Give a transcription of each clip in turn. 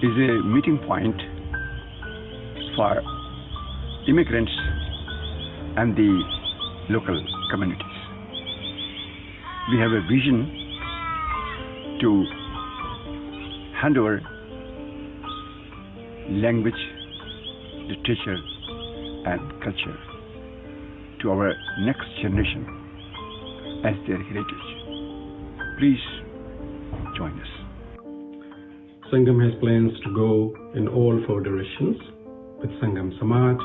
is a meeting point for immigrants and the local communities. We have a vision to hand over language, literature and culture to our next generation as their heritage. Please join us. Sangam has plans to go in all 4 directions with Sangam Samaj,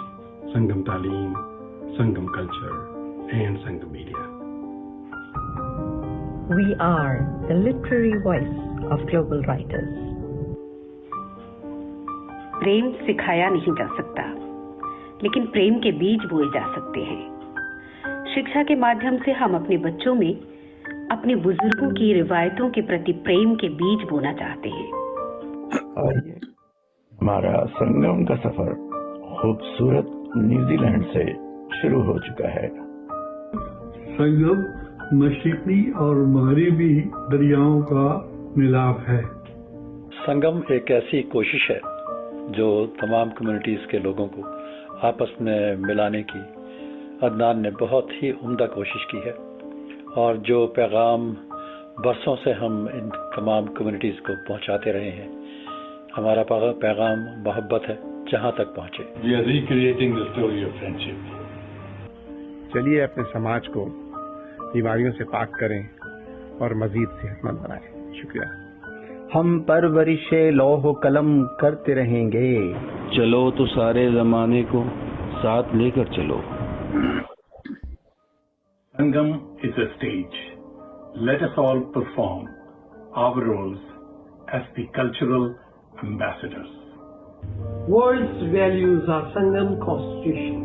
Sangam Taaleem, Sangam Culture and Sangam Media. We are the literary voice of global writers. प्रेम सिखाया नहीं जा सकता, लेकिन प्रेम के बीज बोए जा सकते हैं। शिक्षा के माध्यम से हम अपने बच्चों में अपने बुजुर्गों की रिवायतों के प्रति प्रेम के बीज बोना चाहते हैं। आइए, हमारा संगम का सफर खूबसूरत न्यूजीलैंड से शुरू हो चुका है। संगम मशरिकी और मगरिबी दरियाओं का मिलाप है। संगम एक ऐसी कोशिश है जो तमाम कम्युनिटीज़ के लोगों को आपस में मिलाने की अदनान ने बहुत ही उम्दा कोशिश की है, और जो पैगाम बरसों से हम इन तमाम कम्युनिटीज़ को पहुंचाते रहे हैं, हमारा पैगाम मोहब्बत है जहां तक पहुंचे। We are recreating the story of friendship. चलिए अपने समाज को बीमारियों से पाक करें और मजीद सेहतमंद बनाएं। शुक्रिया। हम परवरिशे लौह कलम करते रहेंगे। चलो तो सारे जमाने को साथ लेकर चलो। Sangam is a stage. Let us all perform our roles as the cultural ambassadors. World's values are Sangam Constitution.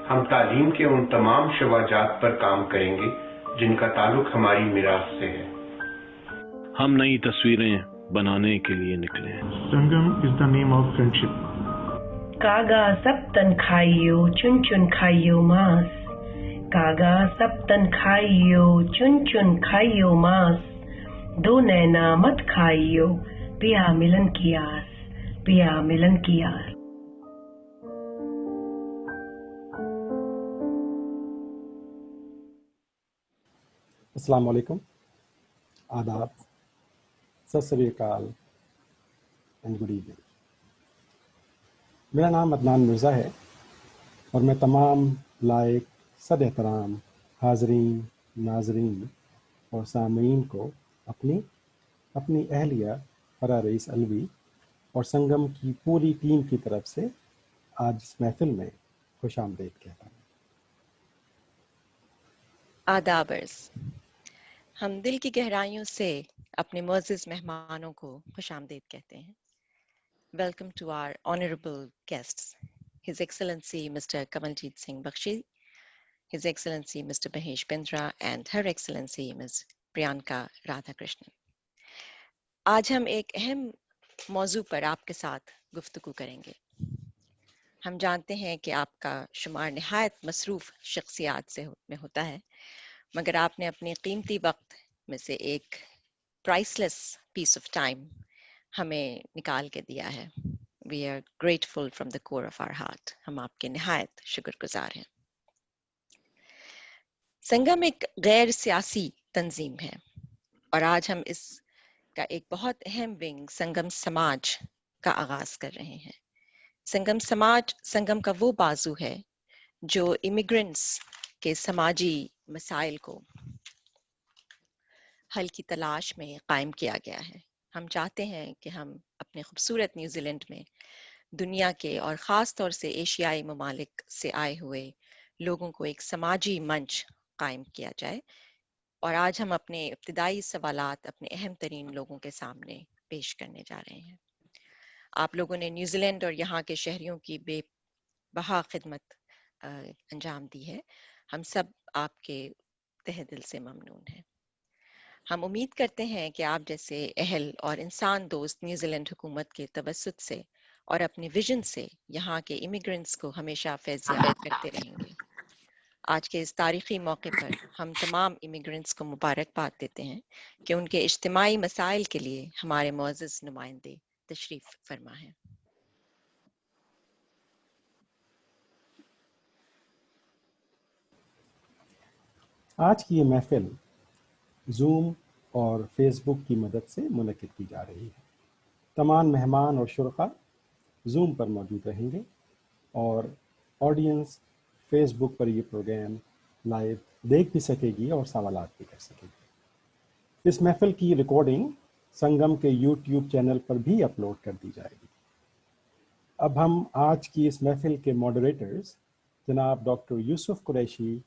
हम तालीम के उन तमाम शवाजात पर काम करेंगे जिनका ताल्लुक हमारी मिरास से है। हम नई तस्वीरें बनाने के लिए निकले हैं। Sangam is the name of friendship. कागा सब तन खाइयो चुन चुन खाइयो मांस, कागा सब तन खाइयो चुन चुन खाइयो मांस, दो नैना मत खाइयो पिया मिलन की आस, पिया मिलन की आस। अस्सलाम वालेकुम, आदाब, सत श्री अकाल एंड गुड इवनिंग। मेरा नाम अदनान मिर्ज़ा है और मैं तमाम लायक सद एहतराम हाज़रीन, नाज़रीन और सामीन को अपनी अहलिया फरा रईस अलवी और संगम की पूरी टीम की तरफ से आज इस महफिल में खुश आमदीद कहता हूँ। आदाबर्स, हम दिल की गहराइयों से अपने मुअज़्ज़िज़ मेहमानों को खुश आमदीद कहते हैं। Welcome to our honorable guests, His Excellency Mr. Kamaljeet Singh Bakshi, His Excellency Mr. Mahesh Bindra and Her Excellency Ms. Priyanka Radhakrishnan. आज हम एक अहम मौजू पर आपके साथ गुफ्तगू करेंगे। हम जानते हैं कि आपका शुमार निहायत मसरूफ़ शख्सियात में होता है, मगर आपने अपने कीमती वक्त में से एक प्राइसलेस पीस ऑफ टाइम हमें निकाल के दिया है। We are grateful from the core of our heart. हम आपके निहायत शुक्रगुजार हैं। संगम एक गैर सियासी तंजीम है और आज हम इसका एक बहुत अहम विंग संगम समाज का आगाज कर रहे हैं। संगम समाज संगम का वो बाजू है जो इमिग्रेंट्स के समाजी मसाइल को हल की तलाश में कायम किया गया है। हम चाहते हैं कि हम अपने खूबसूरत न्यूजीलैंड में दुनिया के और ख़ास तौर से एशियाई ममालिक से आए हुए लोगों को एक समाजी मंच कायम किया जाए, और आज हम अपने इब्तिदाई सवालात अपने अहम तरीन लोगों के सामने पेश करने जा रहे हैं। आप लोगों ने न्यूजीलैंड और यहाँ के शहरियों की बेबहा खिदमत अंजाम दी है। हम सब आपके तहे दिल से ममनून हैं। हम उम्मीद करते हैं कि आप जैसे अहल और इंसान दोस्त न्यूजीलैंड हुकूमत के तवस्सुत से और अपने विजन से यहाँ के इमिग्रेंट्स को हमेशा फैज़याब करते रहेंगे। आज के इस तारीखी मौके पर हम तमाम इमिग्रेंट्स को मुबारकबाद देते हैं कि उनके इज्तिमाई मसाइल के लिए हमारे मुअज़्ज़ज़ नुमाइंदे तशरीफ फरमा हैं। आज की ये महफिल जूम और फेसबुक की मदद से मुनक़िद की जा रही है। तमाम मेहमान और शुरका जूम पर मौजूद रहेंगे और ऑडियंस फेसबुक पर ये प्रोग्राम लाइव देख भी सकेगी और सवालात भी कर सकेगी। इस महफिल की रिकॉर्डिंग संगम के यूट्यूब चैनल पर भी अपलोड कर दी जाएगी। अब हम आज की इस महफिल के मॉडरेटर्स जनाब डॉक्टर यूसुफ कुरैशी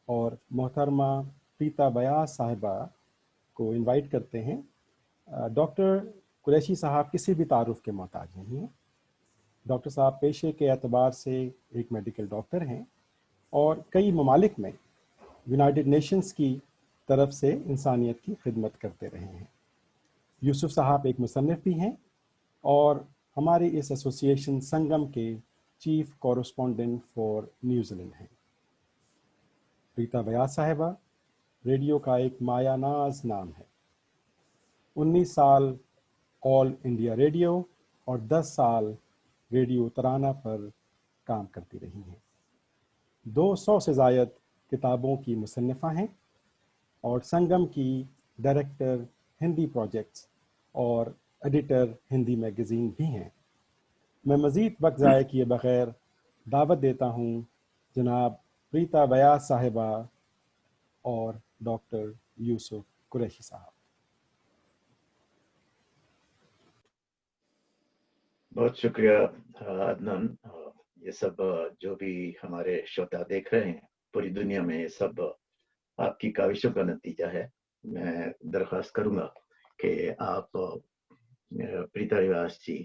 और मोहतरमा प्रीता बयास साहिबा को इनवाइट करते हैं। डॉक्टर कुरैशी साहब किसी भी तारुफ के मोहताज नहीं हैं। डॉक्टर साहब पेशे के एतबार से एक मेडिकल डॉक्टर हैं और कई ममालिक में यूनाइटेड नेशंस की तरफ से इंसानियत की खिदमत करते रहे हैं। यूसुफ साहब एक मुसन्निफ भी हैं और हमारे इस एसोसिएशन संगम के चीफ कॉरेस्पॉन्डेंट फॉर न्यूजीलैंड हैं। प्रीता बयास साहिबा रेडियो का एक मायानाज नाम है। 19 साल ऑल इंडिया रेडियो और 10 साल रेडियो तराना पर काम करती रही हैं। 200 से ज़ायद किताबों की मुसन्निफ़ा हैं और संगम की डायरेक्टर हिंदी प्रोजेक्ट्स और एडिटर हिंदी मैगज़ीन भी हैं। मैं मज़ीद वक्त ज़ाय किए बग़ैर दावत देता हूँ जनाब प्रीता बयास साहिबा और डॉक्टर यूसुफ कुरैशी साहब। बहुत शुक्रिया अदनान। ये सब जो भी हमारे श्रोता देख रहे हैं पूरी दुनिया में, ये सब आपकी काविशों का नतीजा है। मैं दरख्वास्त करूंगा कि आप प्रीता बयास जी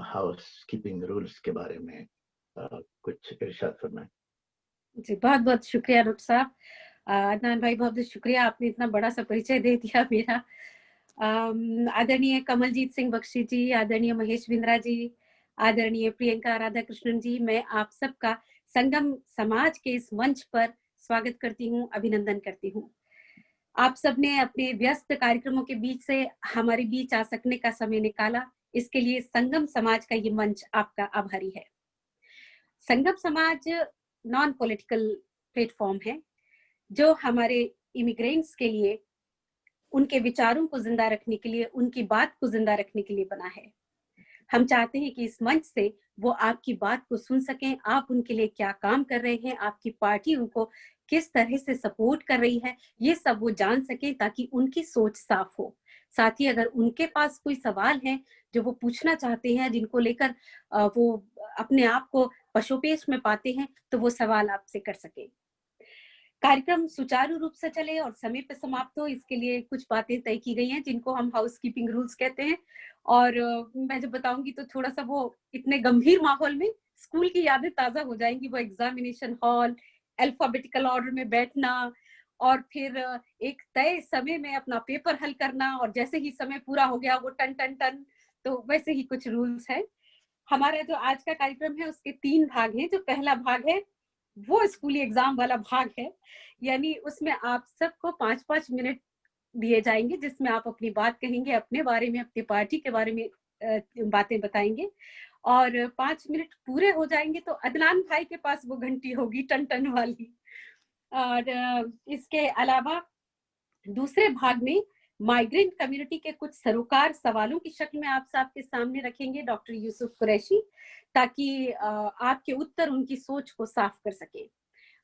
हाउस कीपिंग रूल्स के बारे में कुछ इरशाद फरमाएं। जी बहुत बहुत शुक्रिया डॉक्टर साहब। अदनान भाई बहुत बहुत शुक्रिया, आपने इतना बड़ा सा परिचय दे दिया मेरा। आदरणीय कमलजीत सिंह बख्शी जी, आदरणीय महेश बिंद्रा जी, आदरणीय प्रियंका राधा कृष्णन जी, मैं आप सबका संगम समाज के इस मंच पर स्वागत करती हूँ, अभिनंदन करती हूँ। आप सबने अपने व्यस्त कार्यक्रमों के बीच से हमारे बीच आ सकने का समय निकाला, इसके लिए संगम समाज का ये मंच आपका आभारी है। संगम समाज नॉन पॉलिटिकल प्लेटफॉर्म है जो हमारे इमिग्रेंट्स के लिए उनके विचारों को जिंदा रखने के लिए, उनकी बात को जिंदा रखने के लिए बना है। हम चाहते हैं कि इस मंच से वो आपकी बात को सुन सकें, आप उनके लिए क्या काम कर रहे हैं, आपकी पार्टी उनको किस तरह से सपोर्ट कर रही है, ये सब वो जान सकें ताकि उनकी सोच साफ हो। साथ ही अगर उनके पास कोई सवाल है जो वो पूछना चाहते हैं, जिनको लेकर वो अपने आप को पशोपेश में पाते हैं, तो वो सवाल आपसे कर सके। कार्यक्रम सुचारू रूप से चले और समय पे समाप्त हो, इसके लिए कुछ बातें तय की गई हैं जिनको हम हाउस कीपिंग रूल्स कहते हैं। और मैं जब बताऊंगी तो थोड़ा सा वो इतने गंभीर माहौल में स्कूल की यादें ताजा हो जाएंगी। वो एग्जामिनेशन हॉल, अल्फाबेटिकल ऑर्डर में बैठना और फिर एक तय समय में अपना पेपर हल करना, और जैसे ही समय पूरा हो गया वो टन टन टन, तो वैसे ही कुछ रूल्स है। हमारा जो आज का कार्यक्रम है उसके 3 भाग हैं। जो पहला भाग है वो स्कूली एग्जाम वाला भाग है, यानी उसमें आप सबको 5-5 मिनट दिए जाएंगे जिसमें आप अपनी बात कहेंगे, अपने बारे में, अपनी पार्टी के बारे में बातें बताएंगे। और 5 मिनट पूरे हो जाएंगे तो अदनान भाई के पास वो घंटी होगी टन टन वाली। और इसके अलावा दूसरे भाग में माइग्रेंट कम्युनिटी के कुछ सरोकार सवालों की शक्ल में आप सबके सामने रखेंगे डॉक्टर यूसुफ कुरैशी, ताकि आपके उत्तर उनकी सोच को साफ कर सके।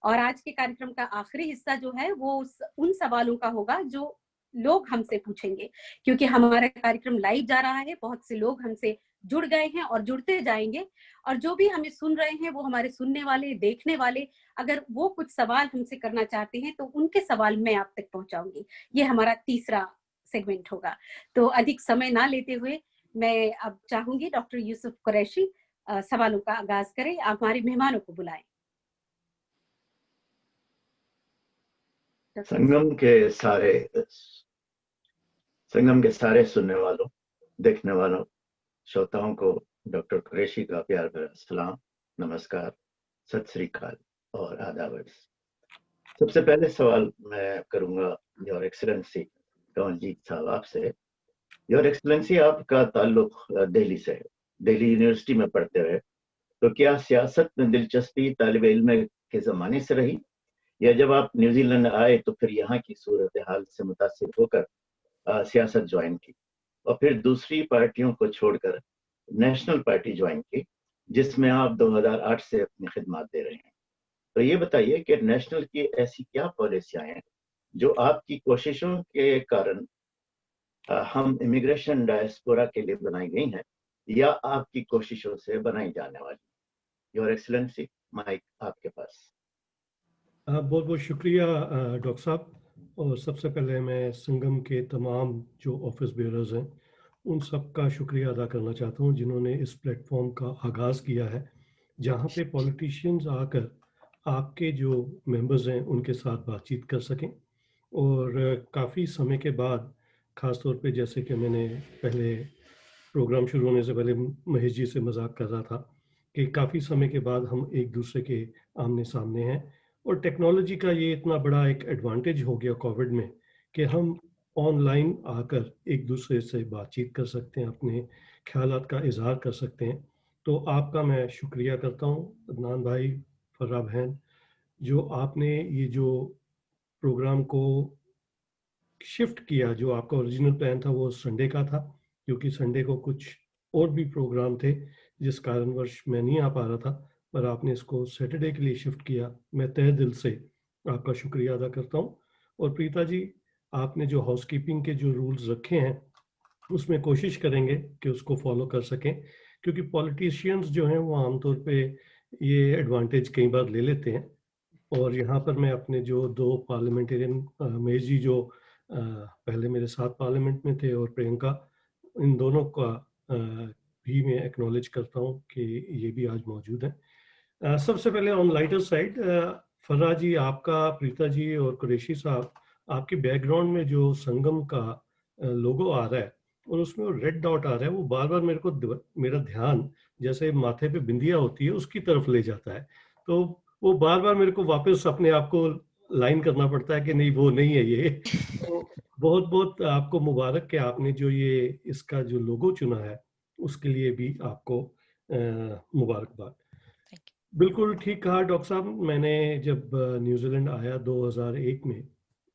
और आज के कार्यक्रम का आखिरी हिस्सा जो है वो उन सवालों का होगा जो लोग हमसे पूछेंगे, क्योंकि हमारा कार्यक्रम लाइव जा रहा है, बहुत से लोग हमसे जुड़ गए हैं और जुड़ते जाएंगे। और जो भी हमें सुन रहे हैं वो हमारे सुनने वाले, देखने वाले, अगर वो कुछ सवाल हमसे करना चाहते हैं तो उनके सवाल मैं आप तक पहुंचाऊंगी। ये हमारा तीसरा सेगमेंट होगा। तो अधिक समय ना लेते हुए मैं अब चाहूंगी डॉक्टर यूसुफ कुरैशी सवालों का आगाज करें। आप हमारे मेहमानों को बुलाएं। संगम के सारे सुनने वालों, देखने वालों, श्रोताओं को डॉक्टर कुरैशी का प्यार भरा सलाम, नमस्कार, सत श्री अकाल और आदाब। सबसे पहले सवाल मैं करूंगा योर एक्सीलेंसी कंवलजीत साहब आपसे। योर एक्सीलेंसी, आपका ताल्लुक दिल्ली से है, दिल्ली यूनिवर्सिटी में पढ़ते हुए, तो क्या सियासत में दिलचस्पी तालिब इल्म के ज़माने से रही, या जब आप न्यूजीलैंड आए तो फिर यहाँ की सूरत हाल से मुतासिर होकर सियासत ज्वाइन की, और फिर दूसरी पार्टियों को छोड़कर नेशनल पार्टी ज्वाइन की, जिसमें आप 2008 से अपनी खिदमत दे रहे हैं? तो ये बताइए कि नेशनल की ऐसी क्या पॉलिसियां हैं जो आपकी कोशिशों के कारण हम इमिग्रेशन डायस्पोरा के लिए बनाई गई हैं, या आपकी कोशिशों से बनाई जाने वाली? योर एक्सीलेंसी, माइक आपके पास। बहुत बहुत शुक्रिया डॉक्टर साहब। और सबसे पहले मैं संगम के तमाम जो ऑफिस बेयरर्स हैं उन सब का शुक्रिया अदा करना चाहता हूं जिन्होंने इस प्लेटफॉर्म का आगाज़ किया है, जहां पे पॉलिटिशियंस आकर आपके जो मेंबर्स हैं उनके साथ बातचीत कर सकें। और काफ़ी समय के बाद, ख़ास तौर पे जैसे कि मैंने पहले प्रोग्राम शुरू होने से पहले महेश जी से मजाक कर रहा था कि काफ़ी समय के बाद हम एक दूसरे के आमने सामने हैं, और टेक्नोलॉजी का ये इतना बड़ा एक एडवांटेज हो गया कोविड में कि हम ऑनलाइन आकर एक दूसरे से बातचीत कर सकते हैं, अपने ख्यालात का इजहार कर सकते हैं। तो आपका मैं शुक्रिया करता हूँ अदनान भाई, फर्रा बहन, जो आपने ये जो प्रोग्राम को शिफ्ट किया। जो आपका ओरिजिनल प्लान था वो संडे का था, क्योंकि संडे को कुछ और भी प्रोग्राम थे जिस कारणवश मैं नहीं आ पा रहा था, पर आपने इसको सैटरडे के लिए शिफ्ट किया। मैं तहे दिल से आपका शुक्रिया अदा करता हूँ। और प्रीता जी, आपने जो हाउसकीपिंग के जो रूल्स रखे हैं उसमें कोशिश करेंगे कि उसको फॉलो कर सकें, क्योंकि पॉलिटिशियंस जो हैं वो आमतौर पे ये एडवांटेज कई बार ले लेते हैं। और यहाँ पर मैं अपने जो दो पार्लियामेंटेरियन, महेश जी जो पहले मेरे साथ पार्लियामेंट में थे, और प्रियंका, इन दोनों का भी मैं एक्नॉलेज करता हूँ कि ये भी आज मौजूद हैं। सबसे पहले ऑन लाइटर साइड, फर्रा जी, आपका, प्रीता जी और कुरैशी साहब, आपके बैकग्राउंड में जो संगम का लोगो आ रहा है और उसमें वो रेड डॉट आ रहा है, वो बार बार मेरा ध्यान जैसे माथे पे बिंदिया होती है उसकी तरफ ले जाता है। तो वो बार बार मेरे को वापस अपने आप को लाइन करना पड़ता है कि नहीं, वो नहीं है ये। तो बहुत बहुत आपको मुबारक कि आपने जो ये इसका जो लोगो चुना है उसके लिए भी आपको मुबारकबाद। बिल्कुल ठीक कहा डॉक्टर साहब। मैंने जब न्यूजीलैंड आया 2001 में,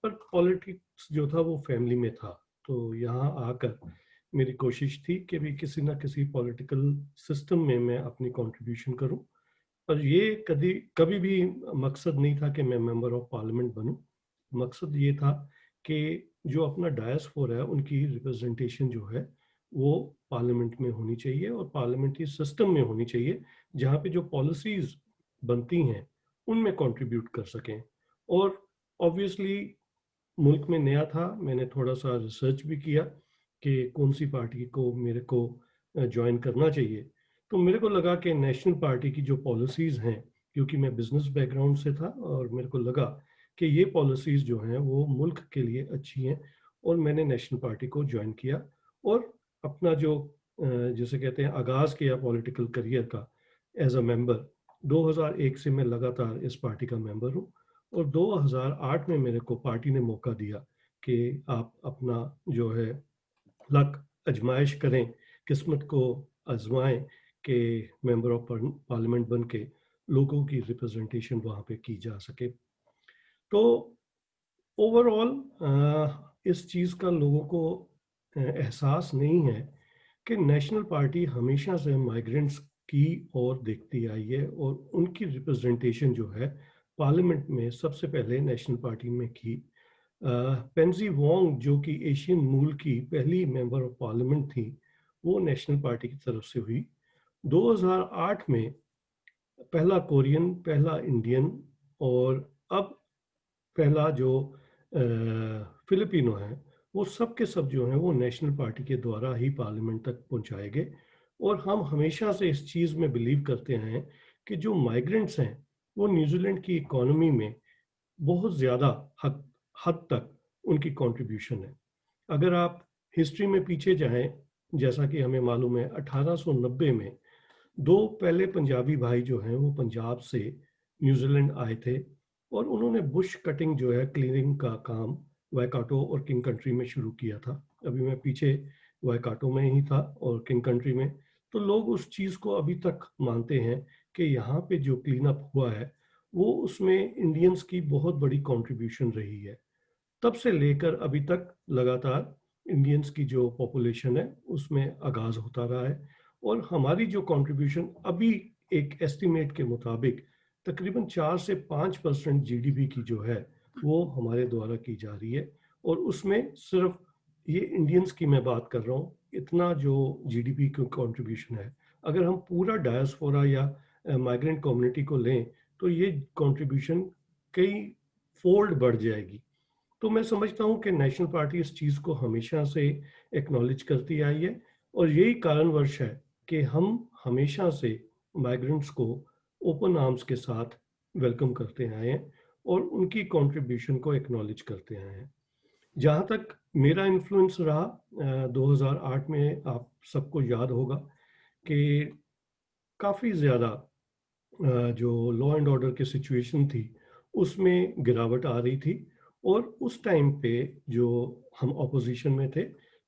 पर पॉलिटिक्स जो था वो फैमिली में था, तो यहाँ आकर मेरी कोशिश थी कि भी किसी ना किसी पॉलिटिकल सिस्टम में मैं अपनी कंट्रीब्यूशन करूं। पर ये कभी भी मकसद नहीं था कि मैं मेंबर ऑफ पार्लियामेंट बनूं। मकसद ये था कि जो अपना डायस्पोरा है उनकी रिप्रेजेंटेशन जो है वो पार्लियामेंट में होनी चाहिए, और पार्लियामेंट्री सिस्टम में होनी चाहिए, जहाँ पे जो पॉलिसीज बनती हैं उनमें कंट्रीब्यूट कर सकें। और ऑब्वियसली मुल्क में नया था, मैंने थोड़ा सा रिसर्च भी किया कि कौन सी पार्टी को मेरे को ज्वाइन करना चाहिए। तो मेरे को लगा कि नेशनल पार्टी की जो पॉलिसीज़ हैं, क्योंकि मैं बिजनेस बैकग्राउंड से था, और मेरे को लगा कि ये पॉलिसीज़ जो हैं वो मुल्क के लिए अच्छी हैं, और मैंने नेशनल पार्टी को ज्वाइन किया और अपना जो जैसे कहते हैं आगाज़ किया पॉलिटिकल करियर का एज अ मेंबर। 2001 से मैं लगातार इस पार्टी का मेंबर हूँ, और 2008 में मेरे को पार्टी ने मौका दिया कि आप अपना जो है लक आजमाइश करें, किस्मत को आजमाएं कि मेंबर ऑफ पार्लियामेंट बन के लोगों की रिप्रेजेंटेशन वहाँ पे की जा सके। तो ओवरऑल इस चीज़ का लोगों को एहसास नहीं है कि नेशनल पार्टी हमेशा से माइग्रेंट्स की ओर देखती आई है, और उनकी रिप्रेजेंटेशन जो है पार्लियामेंट में सबसे पहले नेशनल पार्टी में की। पेंजी वोंग, जो कि एशियन मूल की पहली मेंबर ऑफ पार्लियामेंट थी, वो नेशनल पार्टी की तरफ से हुई। 2008 में पहला कोरियन, पहला इंडियन, और अब पहला जो फिलिपिनो है, वो सब के सब जो हैं वो नेशनल पार्टी के द्वारा ही पार्लियामेंट तक पहुंचाए गए। और हम हमेशा से इस चीज़ में बिलीव करते हैं कि जो माइग्रेंट्स हैं वो न्यूजीलैंड की इकोनॉमी में बहुत ज़्यादा हद तक उनकी कंट्रीब्यूशन है। अगर आप हिस्ट्री में पीछे जाएं, जैसा कि हमें मालूम है 1890 में दो पहले पंजाबी भाई जो हैं वो पंजाब से न्यूजीलैंड आए थे, और उन्होंने बुश कटिंग जो है, क्लीनिंग का काम वाइकाटो और किंग कंट्री में शुरू किया था। अभी मैं पीछे वाइकाटो में ही था और किंग कंट्री में, तो लोग उस चीज़ को अभी तक मानते हैं कि यहाँ पे जो क्लीन अप हुआ है वो उसमें इंडियंस की बहुत बड़ी कंट्रीब्यूशन रही है। तब से लेकर अभी तक लगातार इंडियंस की जो पॉपुलेशन है उसमें आगाज होता रहा है, और हमारी जो कंट्रीब्यूशन अभी एक एस्टिमेट के मुताबिक तकरीबन 4 से 5% जीडीपी की जो है वो हमारे द्वारा की जा रही है। और उसमें सिर्फ ये इंडियंस की मैं बात कर रहा हूँ, इतना जो जीडीपी की कंट्रीब्यूशन है, अगर हम पूरा डायस्पोरा या माइग्रेंट कम्युनिटी को लें तो ये कंट्रीब्यूशन कई फोल्ड बढ़ जाएगी। तो मैं समझता हूँ कि नेशनल पार्टी इस चीज़ को हमेशा से एक्नॉलेज करती आई है, और यही कारणवश है कि हम हमेशा से माइग्रेंट्स को ओपन आर्म्स के साथ वेलकम करते आए हैं और उनकी कंट्रीब्यूशन को एक्नॉलेज करते आए हैं। जहाँ तक मेरा इन्फ्लुएंस रहा, 2008 में आप सबको याद होगा कि काफ़ी ज़्यादा जो लॉ एंड ऑर्डर की सिचुएशन थी उसमें गिरावट आ रही थी, और उस टाइम पे जो हम ऑपोजिशन में थे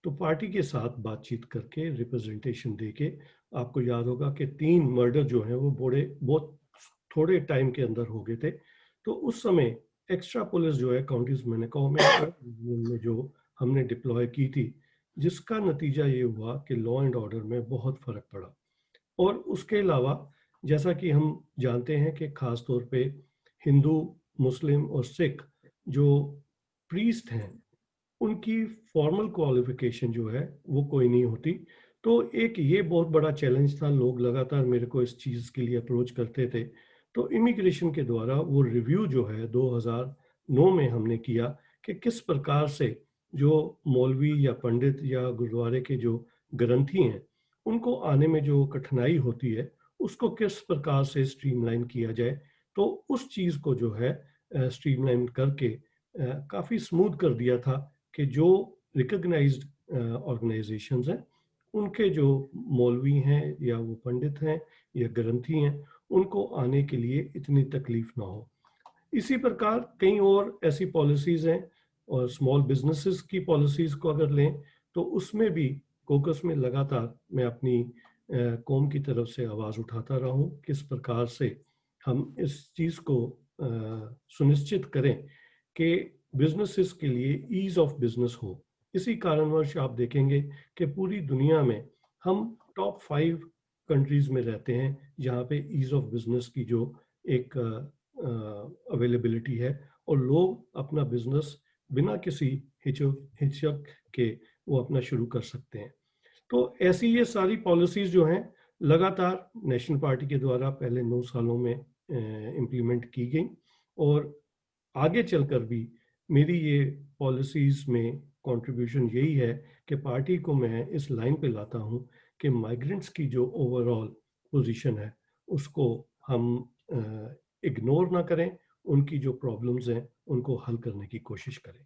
तो पार्टी के साथ बातचीत करके रिप्रेजेंटेशन देके, आपको याद होगा कि 3 मर्डर जो हैं वो बहुत थोड़े टाइम के अंदर हो गए थे। तो उस समय एक्स्ट्रा पुलिस जो है काउंटीज मैनेकाउ में जो हमने डिप्लॉय की थी, जिसका नतीजा ये हुआ कि लॉ एंड ऑर्डर में बहुत फर्क पड़ा। और उसके अलावा जैसा कि हम जानते हैं कि खास तौर पे हिंदू, मुस्लिम और सिख जो प्रीस्ट हैं उनकी फॉर्मल क्वालिफिकेशन जो है वो कोई नहीं होती। तो एक ये बहुत बड़ा चैलेंज था, लोग लगातार मेरे को इस चीज़ के लिए अप्रोच करते थे। तो इमिग्रेशन के द्वारा वो रिव्यू जो है 2009 में हमने किया कि किस प्रकार से जो मौलवी या पंडित या गुरुद्वारे के जो ग्रंथी हैं उनको आने में जो कठिनाई होती है उसको किस प्रकार से स्ट्रीमलाइन किया जाए। तो उस चीज़ को जो है स्ट्रीमलाइन करके काफ़ी स्मूथ कर दिया था कि जो रिकग्नाइज्ड ऑर्गेनाइजेशंस हैं उनके जो मौलवी हैं या वो पंडित हैं या ग्रंथी हैं उनको आने के लिए इतनी तकलीफ ना हो। इसी प्रकार कई और ऐसी पॉलिसीज़ हैं, और स्मॉल बिजनेसेस की पॉलिसीज़ को अगर लें तो उसमें भी कोकस में लगातार मैं अपनी कौम की तरफ से आवाज़ उठाता रहा हूँ किस प्रकार से हम इस चीज़ को सुनिश्चित करें कि बिजनेसेस के लिए ईज ऑफ बिजनेस हो। इसी कारणवश आप देखेंगे कि पूरी दुनिया में हम टॉप 5 कंट्रीज में रहते हैं जहाँ पे ईज ऑफ बिजनेस की जो एक अवेलेबिलिटी है, और लोग अपना बिजनेस बिना किसी हिचक के वो अपना शुरू कर सकते हैं। तो ऐसी ये सारी पॉलिसीज़ जो हैं लगातार नेशनल पार्टी के द्वारा पहले 9 सालों में इम्प्लीमेंट की गई, और आगे चलकर भी मेरी ये पॉलिसीज़ में कंट्रीब्यूशन यही है कि पार्टी को मैं इस लाइन पे लाता हूँ कि माइग्रेंट्स की जो ओवरऑल पोजीशन है उसको हम इग्नोर ना करें, उनकी जो प्रॉब्लम्स हैं उनको हल करने की कोशिश करें।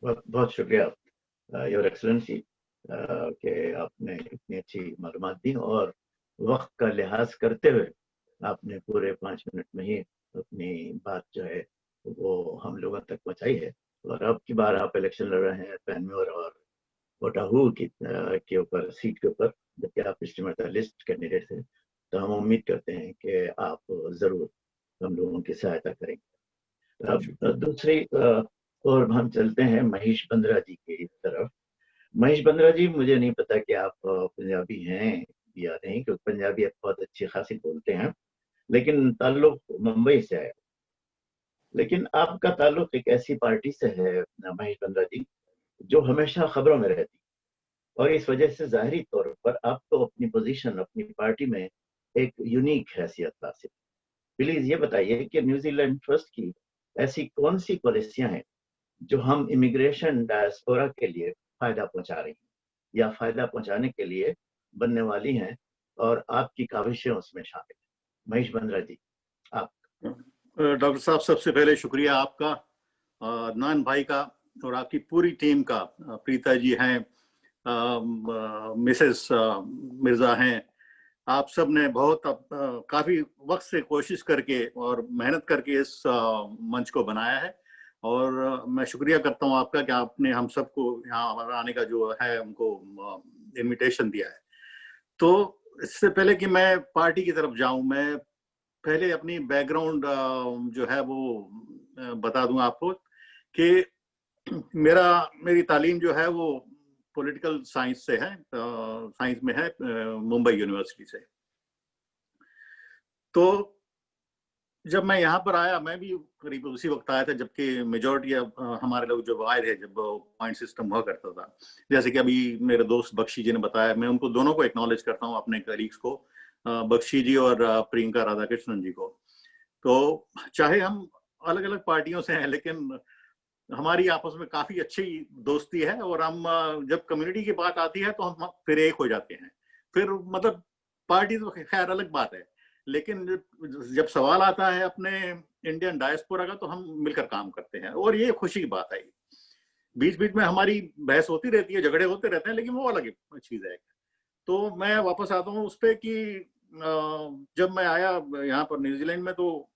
बहुत शुक्रिया योर एक्सलेंसी कि आपने इतनी अच्छी मालूमात दी, और वक्त का लिहाज करते हुए आपने पूरे 5 मिनट में ही अपनी बात जो है वो हम लोगों तक पहुंचाई है। और अब की बार आप इलेक्शन लड़ रहे हैं पैनम्योर और ओटाहू के ऊपर, सीट के ऊपर, जबकि आप पिछली लिस्ट कैंडिडेट थे। तो हम उम्मीद करते हैं कि आप जरूर हम लोगों की सहायता करेंगे। अब दूसरी और हम चलते हैं महेश बंद्रा जी की तरफ। महेश बंद्रा जी, मुझे नहीं पता कि आप पंजाबी हैं या नहीं, क्योंकि पंजाबी आप बहुत अच्छी खासी बोलते हैं, लेकिन ताल्लुक मुंबई से है। लेकिन आपका ताल्लुक एक ऐसी पार्टी से है महेश बंद्रा जी जो हमेशा खबरों में रहती, और इस वजह से जाहिरी तौर पर आपको अपनी पोजीशन, अपनी पार्टी में एक यूनिक हैसियत हासिल। प्लीज ये बताइए कि न्यूजीलैंड ट्रस्ट की ऐसी कौन सी पॉलिसियां हैं जो हम इमिग्रेशन डायस्पोरा के लिए फायदा पहुंचा रही हैं या फायदा पहुंचाने के लिए बनने वाली हैं, और आपकी काविशें उसमें शामिल हैं। महेश बंद्रा जी, आप। डॉक्टर साहब, सबसे पहले शुक्रिया आपका, अदनान भाई का और आपकी पूरी टीम का। प्रीता जी हैं, मिसेस मिर्जा हैं, आप सब ने बहुत काफी वक्त से कोशिश करके और मेहनत करके इस मंच को बनाया है, और मैं शुक्रिया करता हूं आपका कि आपने हम सबको यहाँ आने का जो है उनको इनविटेशन दिया है। तो इससे पहले कि मैं पार्टी की तरफ जाऊं, मैं पहले अपनी बैकग्राउंड जो है वो बता दूं आपको कि मेरी तालीम जो है वो पॉलिटिकल साइंस से है, साइंस में है, मुंबई यूनिवर्सिटी से। तो जब मैं यहाँ पर आया, मैं भी करीब उसी वक्त आया था जबकि मेजॉरिटी हमारे लोग जब आए थे, जब पॉइंट सिस्टम हुआ करता था। जैसे कि अभी मेरे दोस्त बख्शी जी ने बताया, मैं उनको दोनों को एक्नॉलेज करता हूँ, अपने कलीग्स को, बख्शी जी और प्रियंका राधाकृष्णन जी को। तो चाहे हम अलग अलग पार्टियों से हैं, लेकिन हमारी आपस में काफी अच्छी दोस्ती है, और हम जब कम्युनिटी की बात आती है तो हम फिर एक हो जाते हैं। फिर मतलब पार्टी तो खैर अलग बात है, लेकिन जब सवाल आता है अपने इंडियन डायस्पोरा का तो हम मिलकर काम करते हैं, और ये खुशी की बात है। बीच बीच में हमारी बहस होती रहती है, झगड़े होते रहते हैं, लेकिन वो अलग चीज है। तो मैं वापस आता हूँ उस पर कि जब मैं आया यहाँ पर न्यूजीलैंड में, तो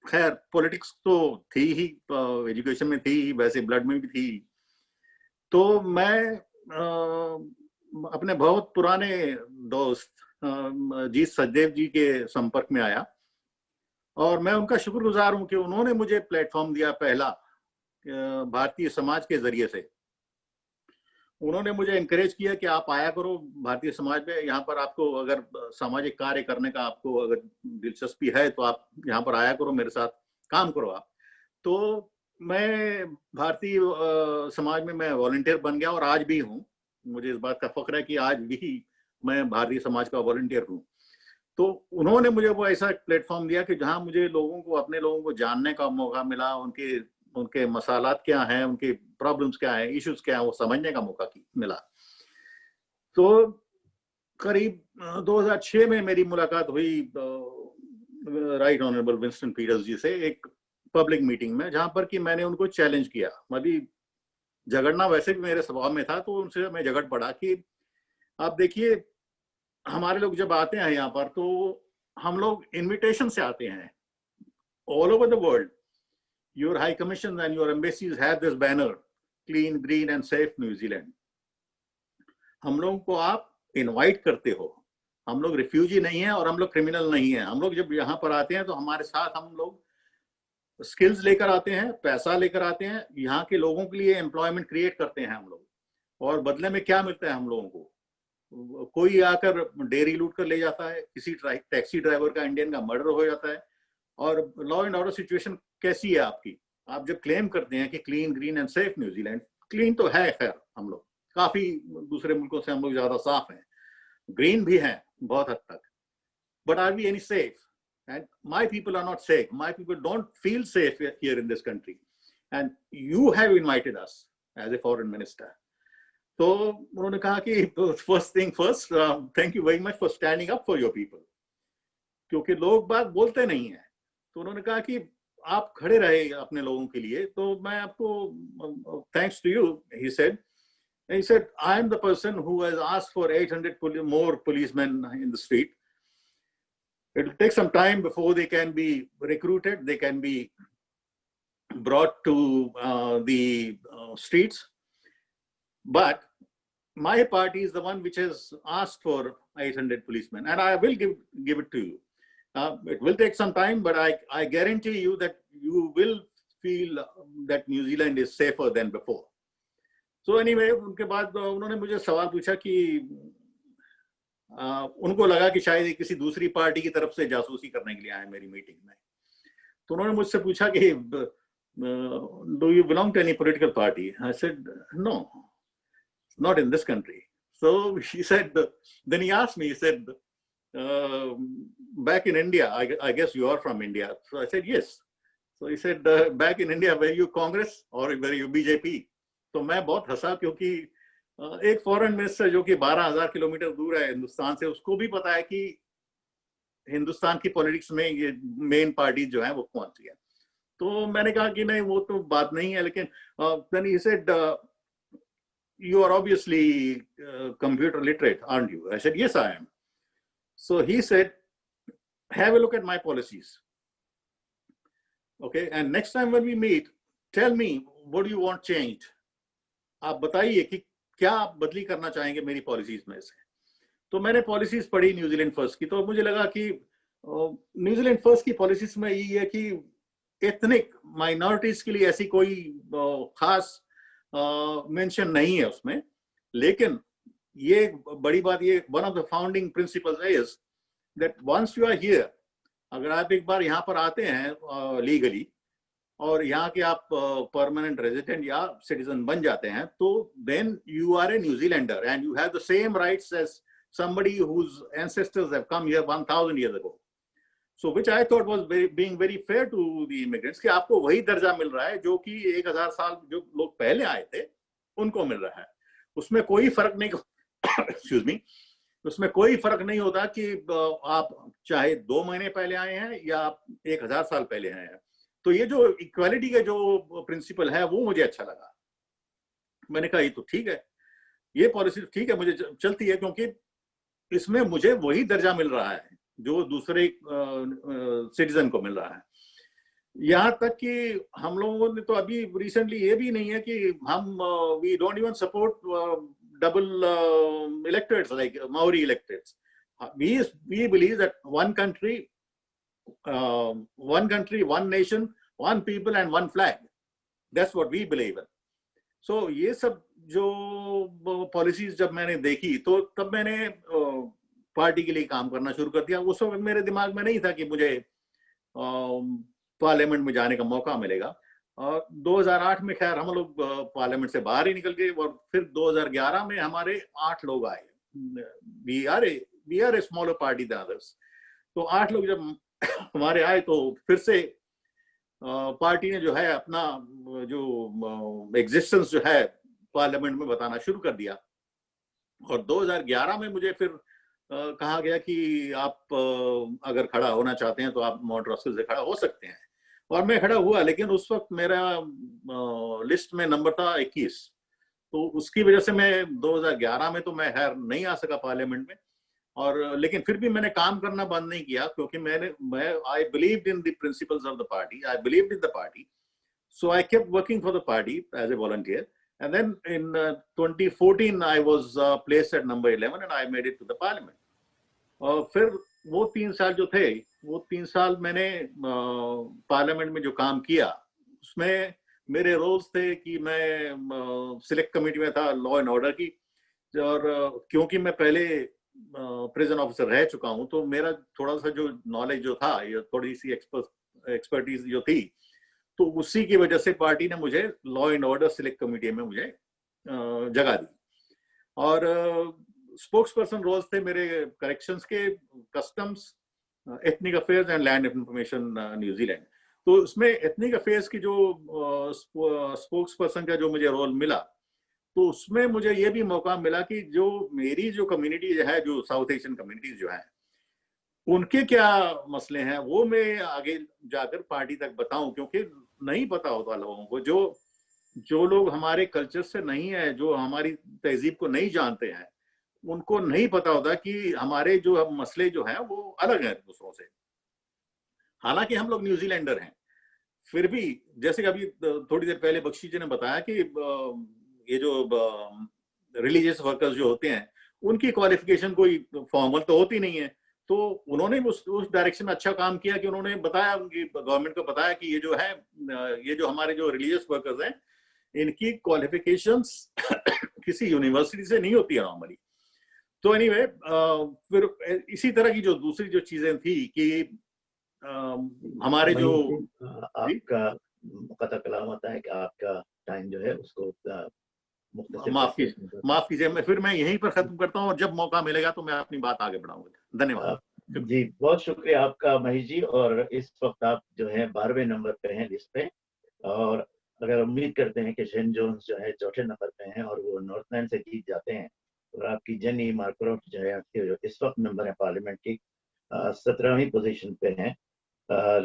खैर पॉलिटिक्स तो थी ही, एजुकेशन में थी ही, वैसे ब्लड में भी थी। तो मैं अपने बहुत पुराने दोस्त जीत सचदेव जी के संपर्क में आया, और मैं उनका शुक्रगुजार हूं कि उन्होंने मुझे प्लेटफॉर्म दिया पहला भारतीय समाज के जरिए से। उन्होंने मुझे एनकरेज किया कि आप आया करो भारतीय समाज में, यहाँ पर आपको अगर सामाजिक कार्य करने का आपको अगर दिलचस्पी है तो आप यहाँ पर आया करो, मेरे साथ काम करो आप। तो मैं भारतीय समाज में मैं वॉलंटियर बन गया, और आज भी हूँ। मुझे इस बात का फख्र है कि आज भी मैं भारतीय समाज का वॉलंटियर हूँ। तो उन्होंने मुझे वो ऐसा प्लेटफॉर्म दिया कि जहाँ मुझे अपने लोगों को जानने का मौका मिला, उनके मसालात क्या हैं, उनके प्रॉब्लम्स क्या हैं, इश्यूज क्या हैं, वो समझने का मौका मिला। तो करीब 2006 में मेरी मुलाकात हुई राइट ऑनरेबल विंस्टन पीटर्स जी से एक पब्लिक मीटिंग में, जहां पर कि मैंने उनको चैलेंज किया। अभी झगड़ना वैसे भी मेरे स्वभाव में था, तो उनसे मैं झगड़ पड़ा कि आप देखिए, हमारे लोग जब आते हैं यहाँ पर तो हम लोग इनविटेशन से आते हैं all over the world. Your high commission and your embassies have this banner, clean green and safe New Zealand. हम लोगों को आप इनवाइट करते हो। हम लोग रिफ्यूजी नहीं है और हम लोग क्रिमिनल नहीं है। हम लोग जब यहाँ पर आते हैं तो हमारे साथ हम लोग स्किल्स लेकर आते हैं, पैसा लेकर आते हैं, यहाँ के लोगों के लिए एम्प्लॉयमेंट क्रिएट करते हैं हम लोग। और बदले में क्या मिलता है हम लोगों को? कोई आकर डेयरी लूट कर ले जाता है, किसी टैक्सी ड्राइवर का, इंडियन का मर्डर हो जाता है। और लॉ एंड ऑर्डर सिचुएशन कैसी है आपकी? आप जब क्लेम करते हैं कि clean green and safe New Zealand, clean तो है खैर, हम लोग काफी दूसरे मुल्कों से हम लोग ज्यादा साफ हैं, ग्रीन भी हैं बहुत हद तक, but are we any safe? And my people are not safe. My people don't feel safe here in this country. And you have invited us as a foreign minister. So उन्होंने कहा कि first thing first, thank you very much for standing up for your people. क्योंकि लोग बात बोलते नहीं हैं। तो उन्होंने कहा कि आप खड़े रहे अपने लोगों के लिए, तो मैं आपको thanks to you, he said, I am the person who has asked for 800 more policemen in the street. It will take some time before they can be recruited, they can be brought to the streets. But my party is the one which has asked for 800 policemen, and I will give it to you. It will take some time, but I guarantee you that you will feel that New Zealand is safer than before. So anyway, उनके बाद उन्होंने मुझे सवाल पूछा कि उनको लगा कि शायद किसी दूसरी पार्टी की तरफ से जासूसी करने के लिए आए मेरी मीटिंग में। तो उन्होंने मुझसे पूछा कि do you belong to any political party? I said no, not in this country. So he said, then he asked me, he said, back in India, I guess you are from India. So I said yes. So he said, back in India, were you Congress or were you BJP? तो मैं बहुत हंसा, क्योंकि एक foreign minister जो कि 12,000 kilometre दूर है हिंदुस्तान से, उसको भी पता है कि हिंदुस्तान की पॉलिटिक्स में ये मेन पार्टी जो है वो कौन सी है। तो मैंने कहा कि नहीं, वो तो बात नहीं है, लेकिन then he said, you are obviously computer literate, aren't you? I said yes, I am. So he said, have a look at my policies. Okay, and next time when we meet, tell me what do you want changed. आप बताइए कि क्या आप बदली करना चाहेंगे मेरी policies में से। तो मैंने पॉलिसीज पढ़ी न्यूजीलैंड फर्स्ट की, तो मुझे लगा कि न्यूजीलैंड फर्स्ट की पॉलिसीज में यही है कि एथनिक माइनॉरिटीज के लिए ऐसी कोई खास मेंशन नहीं है उसमें, लेकिन ये बड़ी बात, ये one of the founding principles is that once you are here, अगर आप एक बार यहाँ पर आते हैं लीगली और यहाँ के आप परमानेंट रेजिडेंट या सिटीजन बन जाते हैं, तो then you are a New Zealander and you have the same rights as somebody whose ancestors have come here 1000 years ago. So which I thought was being very fair to the immigrants, कि आपको वही दर्जा मिल रहा है जो कि 1000 साल जो लोग पहले आए थे उनको मिल रहा है। उसमें कोई फर्क नहीं एक्सक्यूज मी, उसमें कोई फर्क नहीं होता कि आप चाहे 2 महीने पहले आए हैं या आप 1000 साल पहले आए हैं। तो ये जो इक्वालिटी का जो प्रिंसिपल है वो मुझे अच्छा लगा। मैंने कहा ये तो ठीक है, ये पॉलिसी ठीक है, मुझे चलती है, क्योंकि इसमें मुझे वही दर्जा मिल रहा है जो दूसरे सिटीजन को मिल रहा है। यहाँ तक कि हम लोगों ने तो अभी रिसेंटली ये भी नहीं है कि हम we don't even support double electorates like Maori electorates. we believe that one country, one nation, one people and one flag. That's what we believe in. So ये सब जो पॉलिसीज जब मैंने देखी तो तब मैंने पार्टी के लिए काम करना शुरू कर दिया। उस वक्त मेरे दिमाग में नहीं था कि मुझे पार्लियामेंट में जाने का मौका मिलेगा। 2008 में खैर हम लोग पार्लियामेंट से बाहर ही निकल गए और फिर 2011 में हमारे 8 लोग आए। We are a smaller party than others. तो 8 लोग जब हमारे आए तो फिर से पार्टी ने जो है अपना जो एग्जिस्टेंस जो है पार्लियामेंट में बताना शुरू कर दिया। और 2011 में मुझे फिर कहा गया कि आप अगर खड़ा होना चाहते हैं तो आप माउंट रॉसल से खड़ा हो सकते हैं। और मैं खड़ा हुआ, लेकिन उस वक्त मेरा लिस्ट में नंबर था 21। तो उसकी वजह से मैं 2011 में तो मैं नहीं आ सका पार्लियामेंट में। और लेकिन फिर भी मैंने काम करना बंद नहीं किया, क्योंकि मैं I believed in the principles of the party, I believed in the party, so I kept working for the party as a volunteer. And then in 2014 I was placed at number 11 and I made it to the parliament. फिर वो 3 साल जो थे, वो 3 साल मैंने parliament में जो काम किया उसमें मेरे रोल्स थे कि मैं सिलेक्ट कमेटी में था लॉ एंड ऑर्डर की। और क्योंकि मैं पहले प्रिजन ऑफिसर रह चुका हूँ तो मेरा थोड़ा सा जो नॉलेज जो था, ये थोड़ी सी एक्सपर्टीज जो थी, तो उसी की वजह से पार्टी ने मुझे law and order select committee में मुझे जगह दी। और स्पोक्स पर्सन रोल्स थे मेरे करेक्शंस के, customs, ethnic affairs and land information New Zealand. तो उसमें एथनिक अफेयर्स की जो स्पोक्स पर्सन का जो मुझे रोल मिला, तो उसमें मुझे ये भी मौका मिला कि जो मेरी जो कम्युनिटी है, जो साउथ एशियन कम्युनिटीज जो है, उनके क्या मसले हैं वो मैं आगे जाकर पार्टी तक बताऊं, क्योंकि नहीं पता होता लोगों को। जो लोग हमारे कल्चर से नहीं है, जो हमारी तहजीब को नहीं जानते हैं, उनको नहीं पता होता कि हमारे जो मसले जो हैं वो अलग हैं दूसरों से। हालांकि हम लोग न्यूजीलैंडर हैं, फिर भी जैसे कि अभी थोड़ी देर पहले बख्शी जी ने बताया कि ये जो रिलीजियस वर्कर्स जो होते हैं उनकी क्वालिफिकेशन कोई फॉर्मल तो होती नहीं है। तो उन्होंने उस डायरेक्शन में अच्छा काम किया कि उन्होंने बताया, उनकी गवर्नमेंट को बताया कि ये जो है, ये जो हमारे जो रिलीजियस वर्कर्स हैं, इनकी क्वालिफिकेशंस किसी यूनिवर्सिटी से नहीं होती है नॉर्मली। तो एनीवे, फिर इसी तरह की जो दूसरी जो चीजें थी कि हमारे जो आपका मुकद्दर कलाम होता है कि आपका टाइम जो है उसको माफ कीजिए, मैं यहीं पर खत्म करता हूँ और जब मौका मिलेगा तो मैं अपनी बात आगे बढ़ाऊंगा। धन्यवाद जी, बहुत शुक्रिया आपका महेश जी। और इस वक्त आप जो है 12वें नंबर पे हैं लिस्ट पे, और अगर उम्मीद करते हैं कि शेन जोन्स जो है 4थे नंबर पे हैं और वो नॉर्थलैंड से जीत जाते हैं, और आपकी जेनी मार्करोट जो है जो इस वक्त मेंबर है पार्लियामेंट की 17वीं पोजीशन पे हैं।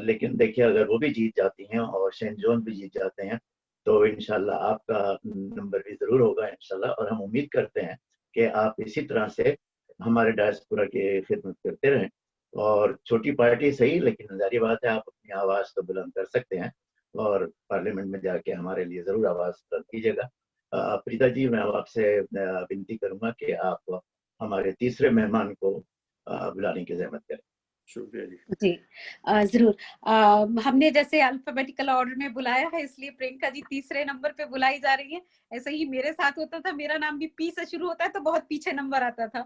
लेकिन देखिए, अगर वो भी जीत जाती हैं और शेन जोन भी जीत जाते हैं तो इंशाल्लाह आपका नंबर भी जरूर होगा इंशाल्लाह। और हम उम्मीद करते हैं कि आप इसी तरह से हमारे डायस्पोरा के खिदमत करते रहें। और छोटी पार्टी सही, लेकिन जारी बात है आप अपनी आवाज़ तो बुलंद कर सकते हैं और पार्लियामेंट में जाके हमारे लिए ज़रूर आवाज़ बुलंद कीजिएगा। प्रीता जी, मैं आपसे विनती करूंगा कि आप हमारे तीसरे मेहमान को बुलाने की ज़हमत करें। शुक्रिया जी। जी जरूर। हमने जैसे अल्फाबेटिकल ऑर्डर में बुलाया है, इसलिए प्रियंका जी तीसरे नंबर पे बुलाई जा रही है। ऐसे ही मेरे साथ होता था, मेरा नाम भी पी से शुरू होता है तो बहुत पीछे नंबर आता था।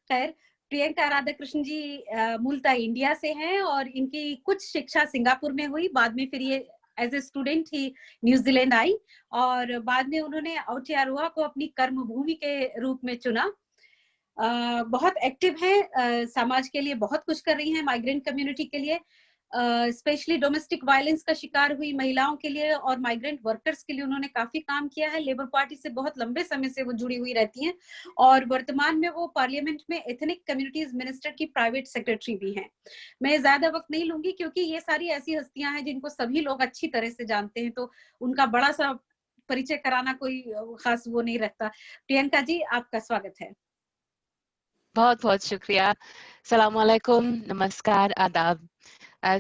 खैर, प्रियंका राधा कृष्ण जी मूलतः इंडिया से हैं और इनकी कुछ शिक्षा सिंगापुर में हुई। बाद में फिर ये एज ए स्टूडेंट ही न्यूजीलैंड आई और बाद में उन्होंने आउटियारुआ को अपनी कर्म भूमि के रूप में चुना। बहुत एक्टिव हैं, समाज के लिए बहुत कुछ कर रही हैं, माइग्रेंट कम्युनिटी के लिए, स्पेशली डोमेस्टिक वायलेंस का शिकार हुई महिलाओं के लिए और माइग्रेंट वर्कर्स के लिए उन्होंने काफी काम किया है। लेबर पार्टी से बहुत लंबे समय से वो जुड़ी हुई रहती हैं और वर्तमान में वो पार्लियामेंट में एथनिक कम्युनिटीज मिनिस्टर की प्राइवेट सेक्रेटरी भी हैं। मैं ज्यादा वक्त नहीं लूंगी क्योंकि ये सारी ऐसी हस्तियां हैं जिनको सभी लोग अच्छी तरह से जानते हैं, तो उनका बड़ा सा परिचय कराना कोई खास वो नहीं रहता। प्रियंका जी, आपका स्वागत है। बहुत बहुत शुक्रिया। सलाम वालेकुम, नमस्कार, आदाब।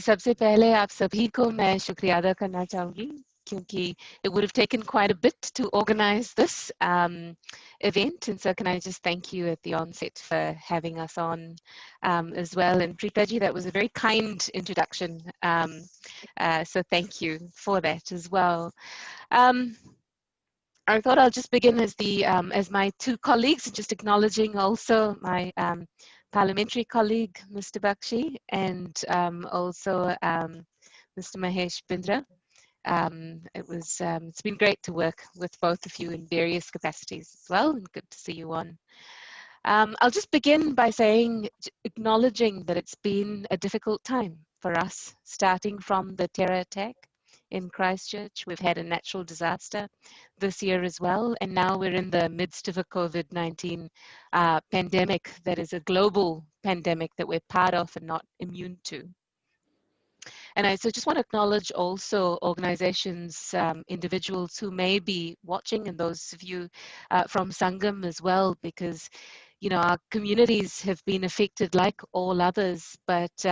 सबसे पहले आप सभी को मैं शुक्रिया अदा करना चाहूंगी क्योंकि it would have taken quite a bit to organize this event, and so can I just thank you at the onset for having us on as well. And Preeta ji, that was a very kind introduction, so thank you for that as well. I thought I'll just begin as my two colleagues, just acknowledging also my parliamentary colleague, Mr. Bakshi, and also Mr. Mahesh Bindra. It's been great to work with both of you in various capacities as well, and good to see you on. I'll just begin by acknowledging that it's been a difficult time for us, starting from the terror attack in Christchurch. We've had a natural disaster this year as well, and now we're in the midst of a COVID-19 pandemic that is a global pandemic that we're part of and not immune to. And I just want to acknowledge also organizations, individuals who may be watching, and those of you from Sangam as well, because our communities have been affected like all others, but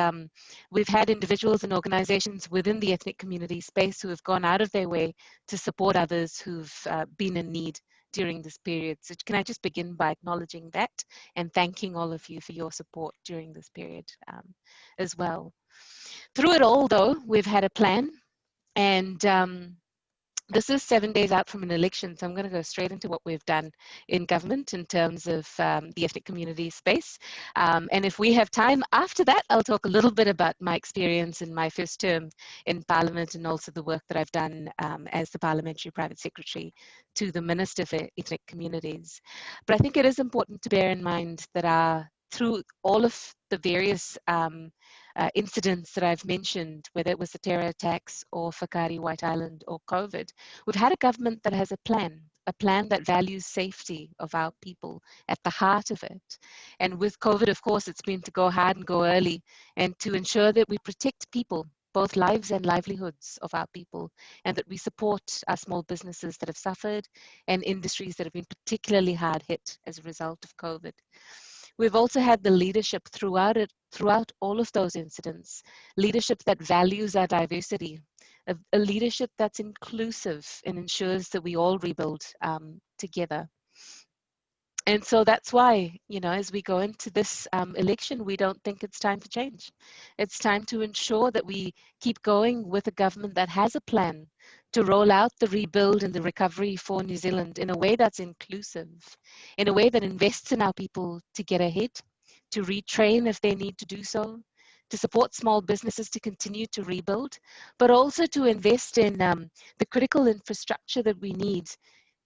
we've had individuals and organizations within the ethnic community space who have gone out of their way to support others who've been in need during this period. So can I just begin by acknowledging that and thanking all of you for your support during this period as well. Through it all, though, we've had a plan, and this is 7 days out from an election, so I'm going to go straight into what we've done in government in terms of the ethnic community space. And if we have time after that, I'll talk a little bit about my experience in my first term in Parliament and also the work that I've done as the Parliamentary Private Secretary to the Minister for Ethnic Communities. But I think it is important to bear in mind that through all of the various incidents that I've mentioned, whether it was the terror attacks or Whakaari, White Island or COVID, we've had a government that has a plan that values safety of our people at the heart of it. And with COVID, of course, it's been to go hard and go early and to ensure that we protect people, both lives and livelihoods of our people, and that we support our small businesses that have suffered and industries that have been particularly hard hit as a result of COVID. We've also had the leadership throughout all of those incidents, leadership that values our diversity, a leadership that's inclusive and ensures that we all rebuild together. And so that's why, as we go into this election, we don't think it's time for change. It's time to ensure that we keep going with a government that has a plan to roll out the rebuild and the recovery for New Zealand in a way that's inclusive, in a way that invests in our people to get ahead, to retrain if they need to do so, to support small businesses to continue to rebuild, but also to invest in the critical infrastructure that we need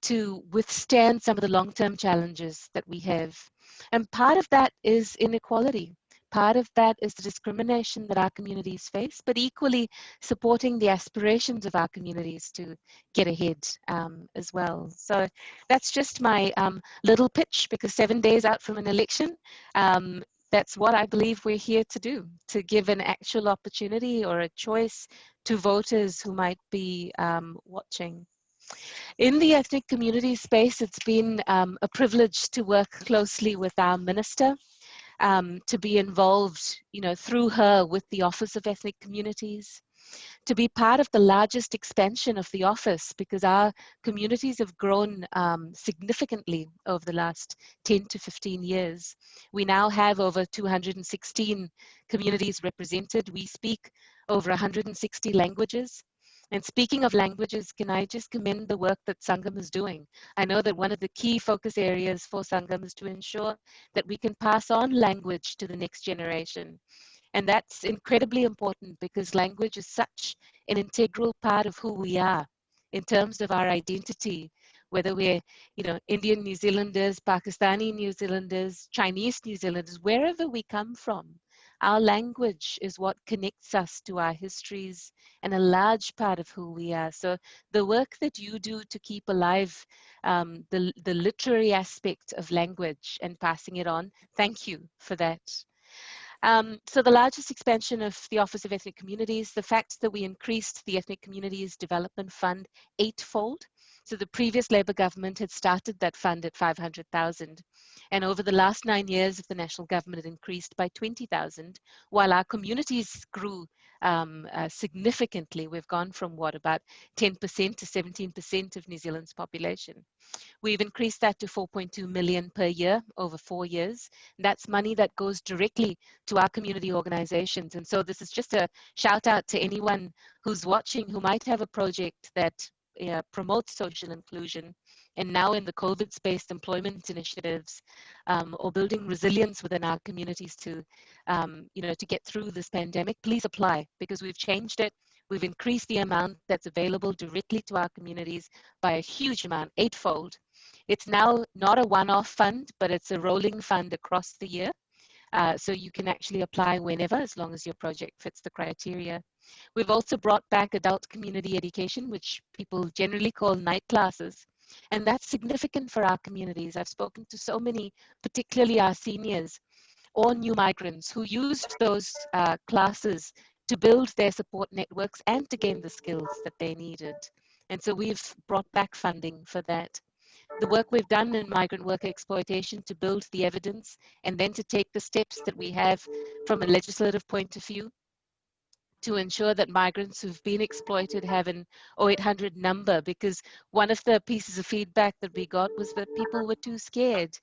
to withstand some of the long-term challenges that we have. And part of that is inequality. Part of that is the discrimination that our communities face, but equally supporting the aspirations of our communities to get ahead as well. So that's just my little pitch, because 7 days out from an election, that's what I believe we're here to do, to give an actual opportunity or a choice to voters who might be watching. In the ethnic community space, it's been a privilege to work closely with our minister to be involved, through her with the Office of Ethnic Communities, to be part of the largest expansion of the office, because our communities have grown significantly over the last 10 to 15 years. We now have over 216 communities represented. We speak over 160 languages. And speaking of languages, can I just commend the work that Sangam is doing? I know that one of the key focus areas for Sangam is to ensure that we can pass on language to the next generation. And that's incredibly important, because language is such an integral part of who we are in terms of our identity, whether we're, Indian New Zealanders, Pakistani New Zealanders, Chinese New Zealanders, wherever we come from. Our language is what connects us to our histories and a large part of who we are. So the work that you do to keep alive the literary aspect of language and passing it on, thank you for that. So the largest expansion of the Office of Ethnic Communities, the fact that we increased the Ethnic Communities Development Fund 8-fold. So the previous Labour government had started that fund at 500,000. And over the last 9 years of the national government, it increased by 20,000, while our communities grew significantly. We've gone from about 10% to 17% of New Zealand's population. We've increased that to 4.2 million per year over 4 years. That's money that goes directly to our community organizations. And so this is just a shout out to anyone who's watching who might have a project that promotes social inclusion, and now in the COVID-based employment initiatives, or building resilience within our communities to get through this pandemic. Please apply, because we've changed it. We've increased the amount that's available directly to our communities by a huge amount, 8-fold. It's now not a one-off fund, but it's a rolling fund across the year. So you can actually apply whenever, as long as your project fits the criteria. We've also brought back adult community education, which people generally call night classes. And that's significant for our communities. I've spoken to so many, particularly our seniors or new migrants, who used those classes to build their support networks and to gain the skills that they needed. And so we've brought back funding for that. The work we've done in migrant worker exploitation to build the evidence, and then to take the steps that we have from a legislative point of view to ensure that migrants who've been exploited have an 0800 number, because one of the pieces of feedback that we got was that people were too scared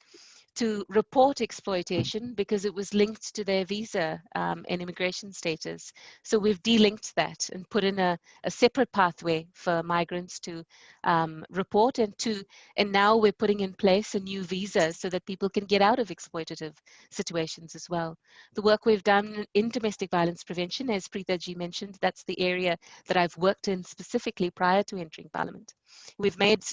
to report exploitation because it was linked to their visa and immigration status. So we've delinked that and put in a separate pathway for migrants to report, and now we're putting in place a new visa so that people can get out of exploitative situations as well. The work we've done in domestic violence prevention, as Preeta ji mentioned, that's the area that I've worked in specifically prior to entering Parliament. We've made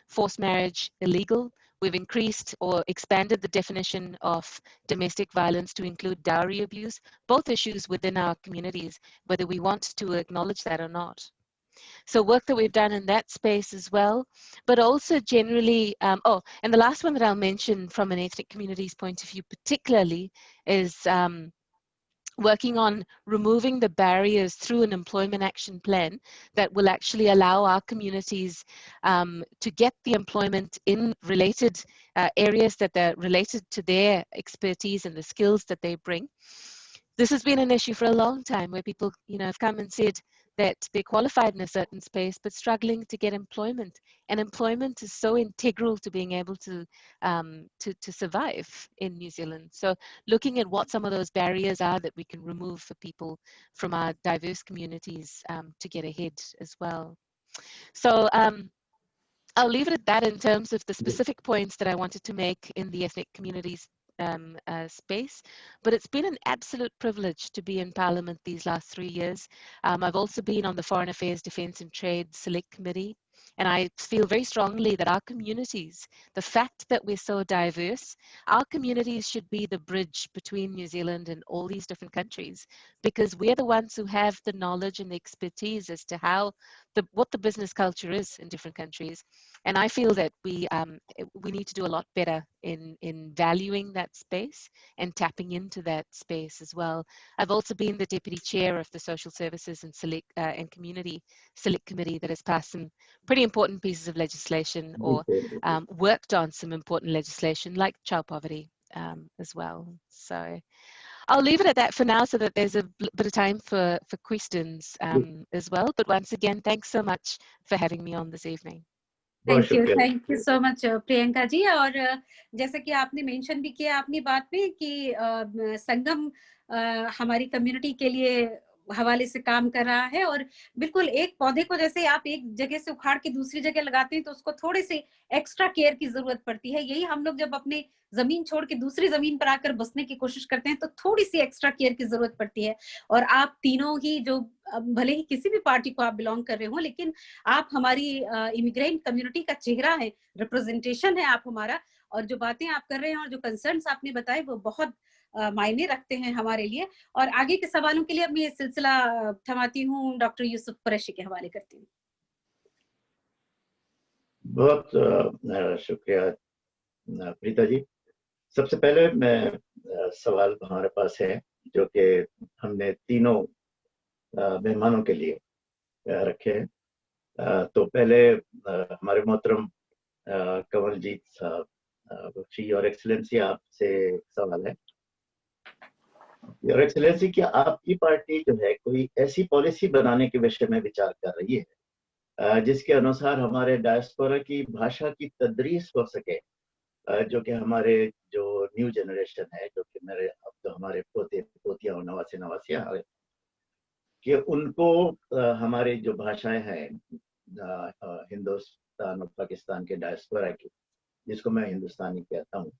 forced marriage illegal. We've increased or expanded the definition of domestic violence to include dowry abuse, both issues within our communities, whether we want to acknowledge that or not. So work that we've done in that space as well, but also generally, and the last one that I'll mention from an ethnic communities point of view particularly is working on removing the barriers through an employment action plan that will actually allow our communities to get the employment in related areas that are related to their expertise and the skills that they bring. This has been an issue for a long time, where people have come and said that they're qualified in a certain space but struggling to get employment, and employment is so integral to being able to survive in New Zealand. So looking at what some of those barriers are that we can remove for people from our diverse communities to get ahead as well. So I'll leave it at that in terms of the specific points that I wanted to make in the ethnic communities space, but it's been an absolute privilege to be in Parliament these last 3 years. I've also been on the Foreign Affairs, Defence and Trade Select Committee, and I feel very strongly that our communities, the fact that we're so diverse, our communities should be the bridge between New Zealand and all these different countries, because we're the ones who have the knowledge and the expertise as to how what the business culture is in different countries. And I feel that we need to do a lot better in valuing that space and tapping into that space as well. I've also been the Deputy Chair of the Social Services and Community Select Committee that has passed some pretty important pieces of legislation, or worked on some important legislation like child poverty as well. So I'll leave it at that for now so that there's a bit of time for questions as well. But once again, thanks so much for having me on this evening. Thank you so much Priyanka ji. और जैसे कि आपने mention भी किया अपनी बात में कि संगम हमारी कम्युनिटी के लिए हवाले से काम कर रहा है, और बिल्कुल एक पौधे को जैसे आप एक जगह से उखाड़ के दूसरी जगह लगाते हैं तो उसको थोड़ी सी एक्स्ट्रा केयर की जरूरत पड़ती है। यही हम लोग जब अपने जमीन छोड़ के दूसरी जमीन पर आकर बसने की कोशिश करते हैं तो थोड़ी सी एक्स्ट्रा केयर की जरूरत पड़ती है। और आप तीनों ही जो भले ही किसी भी पार्टी को आप बिलोंग कर रहे हो, लेकिन आप हमारी इमिग्रेंट कम्युनिटी का चेहरा है, रिप्रेजेंटेशन है आप हमारा, और जो बातें आप कर रहे हैं और जो कंसर्न्स आपने बताए वो बहुत मायने रखते हैं हमारे लिए। और आगे के सवालों के लिए अब मैं ये सिलसिला थमाती हूँ, डॉक्टर यूसुफ कुरैशी के हवाले करती हूँ। बहुत शुक्रिया प्रीता जी। सबसे पहले मैं सवाल हमारे पास है जो कि हमने तीनों मेहमानों के लिए रखे हैं। तो पहले हमारे मोहतरम कंवलजीत साहब बख्शी, योर एक्सीलेंसी, आपसे सवाल है। योर एक्सीलेंसी, क्या आपकी पार्टी जो है कोई ऐसी पॉलिसी बनाने के विषय में विचार कर रही है जिसके अनुसार हमारे डायस्पोरा की भाषा की तदरीस हो सके, जो कि हमारे जो न्यू जनरेशन है, जो कि मेरे अब तो हमारे पोते पोतियां और नवासे नवासियां है, कि उनको हमारे जो भाषाएं हैं हिंदुस्तान और पाकिस्तान के डायस्पोरा की, जिसको मैं हिंदुस्तानी कहता हूँ,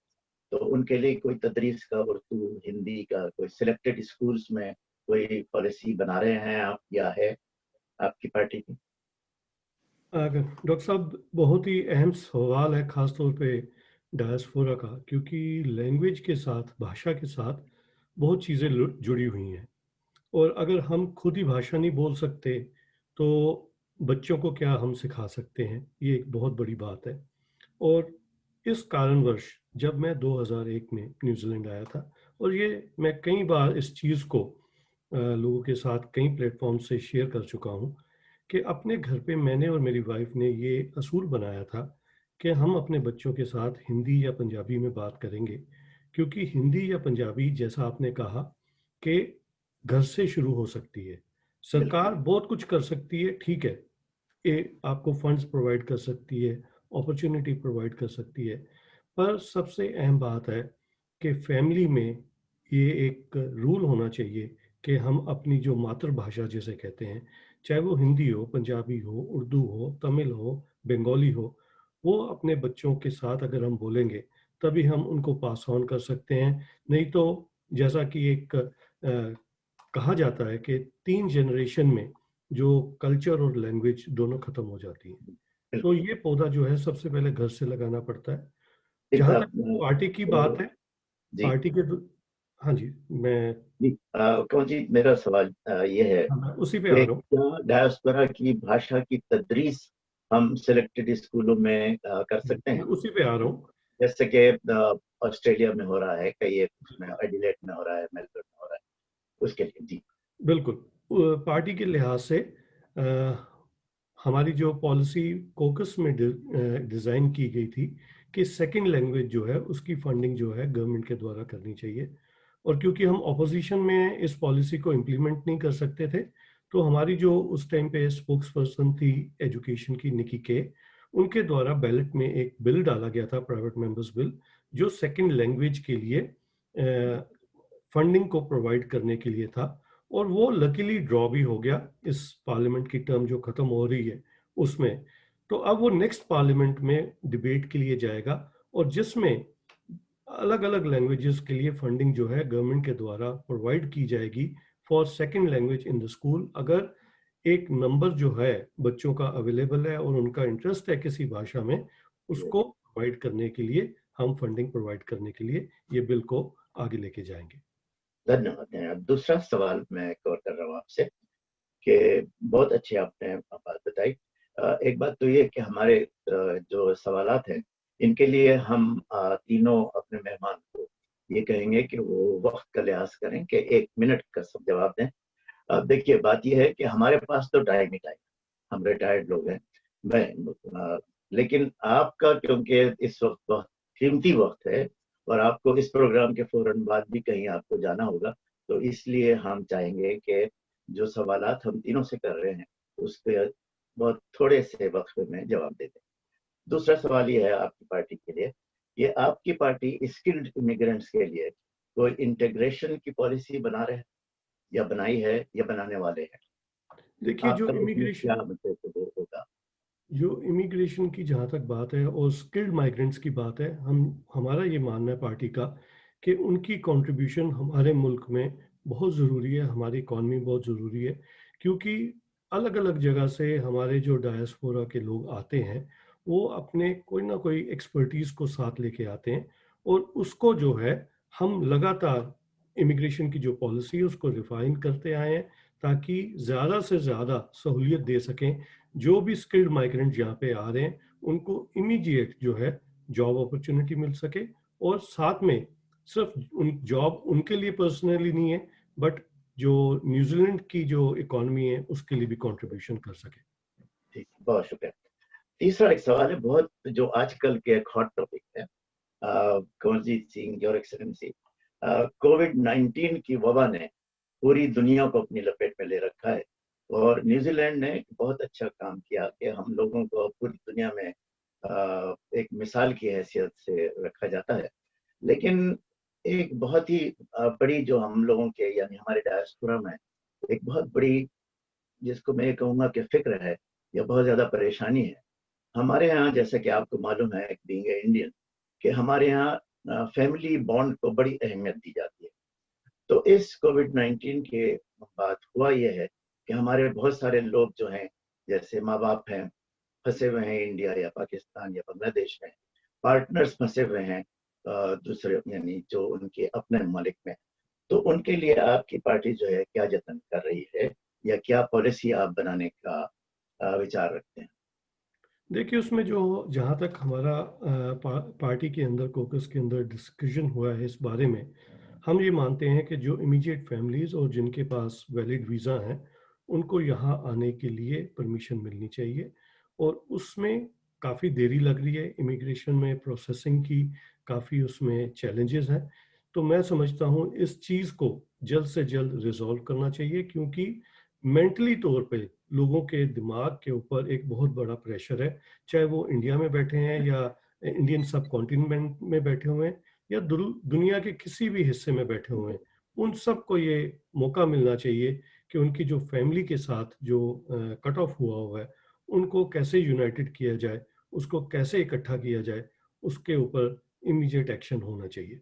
तो उनके लिए कोई तदरीस का उर्दू हिंदी का कोई सिलेक्टेड स्कूल्स में कोई पॉलिसी बना रहे हैं आप, या है आपकी पार्टी की? डॉक्टर साहब, बहुत ही अहम सवाल है ख़ासतौर पे डायस्पोरा का, क्योंकि लैंग्वेज के साथ, भाषा के साथ बहुत चीज़ें जुड़ी हुई हैं, और अगर हम खुद ही भाषा नहीं बोल सकते तो बच्चों को क्या हम सिखा सकते हैं, ये एक बहुत बड़ी बात है। और इस कारणवश जब मैं 2001 में न्यूजीलैंड आया था, और ये मैं कई बार इस चीज़ को लोगों के साथ कई प्लेटफॉर्म से शेयर कर चुका हूँ कि अपने घर पे मैंने और मेरी वाइफ ने ये असूल बनाया था कि हम अपने बच्चों के साथ हिंदी या पंजाबी में बात करेंगे, क्योंकि हिंदी या पंजाबी, जैसा आपने कहा, कि घर से शुरू हो सकती है। सरकार बहुत कुछ कर सकती है, ठीक है, ये आपको फंड्स प्रोवाइड कर सकती है, अपॉर्चुनिटी प्रोवाइड कर सकती है, पर सबसे अहम बात है कि फैमिली में ये एक रूल होना चाहिए कि हम अपनी जो मातृभाषा जिसे कहते हैं, चाहे वो हिंदी हो, पंजाबी हो, उर्दू हो, तमिल हो, बंगाली हो, वो अपने बच्चों के साथ अगर हम बोलेंगे तभी हम उनको पास ऑन कर सकते हैं। नहीं तो जैसा कि एक कहा जाता है कि 3 जनरेशन में जो कल्चर और लैंग्वेज दोनों खत्म हो जाती है। तो ये पौधा जो है सबसे पहले घर से लगाना पड़ता है। जहाँ तक पार्टी की बात है, पार्टी के हाँ जी, मैं कौन जी, मेरा सवाल ये है, उसी पे आ रहा हूँ, क्या डायस्पोरा की भाषा की तदरीस हम सिलेक्टेड स्कूलों में कर सकते हैं? उसी पे आ रहा हूँ। जैसे कि ऑस्ट्रेलिया में हो रहा है, कई उसमें एडिलेड में हो रहा है, मेलबर्न में हो रहा है, उसके लिए। जी बिल्कुल, पार्टी के लिहाज से हमारी जो पॉलिसी कोकस में डिज़ाइन की गई थी कि सेकंड लैंग्वेज जो है उसकी फंडिंग जो है गवर्नमेंट के द्वारा करनी चाहिए। और क्योंकि हम ऑपोजिशन में इस पॉलिसी को इम्प्लीमेंट नहीं कर सकते थे, तो हमारी जो उस टाइम पे स्पोक्स पर्सन थी एजुकेशन की, निकी के, उनके द्वारा बैलेट में एक बिल डाला गया था, प्राइवेट मेंबर्स बिल, जो सेकंड लैंग्वेज के लिए फंडिंग को प्रोवाइड करने के लिए था। और वो लकीली ड्रॉ भी हो गया इस पार्लियामेंट की टर्म जो खत्म हो रही है उसमें। तो अब वो नेक्स्ट पार्लियामेंट में डिबेट के लिए जाएगा, और जिसमें अलग अलग लैंग्वेजेस के लिए फंडिंग जो है गवर्नमेंट के द्वारा प्रोवाइड की जाएगी for second language in the school. अगर एक नंबर जो है बच्चों का अवेलेबल है और उनका इंटरेस्ट है किसी भाषा में, उसको प्रोवाइड करने के लिए, हम फंडिंग प्रोवाइड करने के लिए ये बिल को आगे लेके जाएंगे। धन्यवाद। दूसरा सवाल मैं कवर कर रहा हूँ आपसे कि बहुत अच्छी आपने बात बताई। एक बात तो ये कि हमारे जो सवालात हैं इनके लिए हम तीनों अपने मेहमान को ये कहेंगे कि वो वक्त का लिहाज करें कि 1 मिनट का सब जवाब दें। अब देखिए, बात ये है कि हमारे पास तो टाइम ही टाइम, हम रिटायर्ड लोग हैं, लेकिन आपका क्योंकि इस वक्त बहुत कीमती वक्त है और आपको इस प्रोग्राम के फौरन बाद भी कहीं आपको जाना होगा, तो इसलिए हम चाहेंगे कि जो सवालात हम तीनों से कर रहे हैं उसके बहुत थोड़े से वक्त में जवाब दे दें। दूसरा सवाल ये है आपकी पार्टी के लिए, ये आपकी पार्टी स्किल्ड इमिग्रेंट्स के लिए कोई इंटीग्रेशन की पॉलिसी बना रहे हैं या बनाई है या बनाने वाले हैं? देखिए, जो इमिग्रेशन होगा, जो इमिग्रेशन की जहाँ तक बात है और स्किल्ड माइग्रेंट्स की बात है, हमारा ये मानना है पार्टी का कि उनकी कंट्रीब्यूशन हमारे मुल्क में बहुत ज़रूरी है, हमारी इकॉनमी बहुत ज़रूरी है, क्योंकि अलग अलग जगह से हमारे जो डायस्पोरा के लोग आते हैं वो अपने कोई ना कोई एक्सपर्टीज़ को साथ लेके आते हैं, और उसको जो है हम लगातार इमिग्रेशन की जो पॉलिसी है उसको रिफाइन करते आए हैं, ताकि ज़्यादा से ज़्यादा सहूलियत दे सकें। जो भी स्किल्ड माइग्रेंट यहाँ पे आ रहे हैं उनको इमीडिएट जो है जॉब अपॉर्चुनिटी मिल सके, और साथ में सिर्फ जॉब उनके लिए पर्सनली नहीं है, बट जो न्यूजीलैंड की जो इकॉनमी है उसके लिए भी कंट्रीब्यूशन कर सके। ठीक, बहुत शुक्रिया। तीसरा एक सवाल है बहुत जो आजकल के एक हॉट टॉपिक है, कमलजीत सिंह, योर एक्सेलेंसी, कोविड-19 की वबा ने पूरी दुनिया को अपनी लपेट में ले रखा है, और न्यूजीलैंड ने बहुत अच्छा काम किया कि हम लोगों को पूरी दुनिया में एक मिसाल की हैसियत से रखा जाता है। लेकिन एक बहुत ही बड़ी जो हम लोगों के यानी हमारे डायस्पोरा में एक बहुत बड़ी, जिसको मैं कहूँगा कि फिक्र है या बहुत ज़्यादा परेशानी है हमारे यहाँ, जैसा कि आपको मालूम है बीइंग ए इंडियन, कि हमारे यहाँ फैमिली बॉन्ड को बड़ी अहमियत दी जाती है। तो इस कोविड-19 के बाद हुआ यह है कि हमारे बहुत सारे लोग जो हैं, जैसे माँ बाप हैं, फंसे हुए हैं इंडिया या पाकिस्तान या बांग्लादेश में, पार्टनर्स फंसे हुए हैं दूसरे यानी जो उनके अपने ममालिक में, तो उनके लिए आपकी पार्टी जो है क्या जतन कर रही है या क्या पॉलिसी आप बनाने का विचार रखते हैं? देखिए, उसमें जो जहाँ तक हमारा पार्टी के अंदर कोकस के अंदर डिस्कशन हुआ है इस बारे में, हम ये मानते हैं कि जो इमीडिएट फैमिलीज़ और जिनके पास वैलिड वीज़ा हैं उनको यहाँ आने के लिए परमिशन मिलनी चाहिए, और उसमें काफ़ी देरी लग रही है। इमिग्रेशन में प्रोसेसिंग की काफ़ी उसमें चैलेंजेस हैं, तो मैं समझता हूँ इस चीज़ को जल्द से जल्द रिजॉल्व करना चाहिए, क्योंकि मेंटली तौर पे लोगों के दिमाग के ऊपर एक बहुत बड़ा प्रेशर है, चाहे वो इंडिया में बैठे हैं या इंडियन सब कॉन्टिनेंट में बैठे हुए हैं या दुनिया के किसी भी हिस्से में बैठे हुए हैं। उन सब को ये मौका मिलना चाहिए कि उनकी जो फैमिली के साथ जो कट ऑफ हुआ है उनको कैसे यूनाइटेड किया जाए, उसको कैसे इकट्ठा किया जाए, उसके ऊपर इमीडिएट एक्शन होना चाहिए।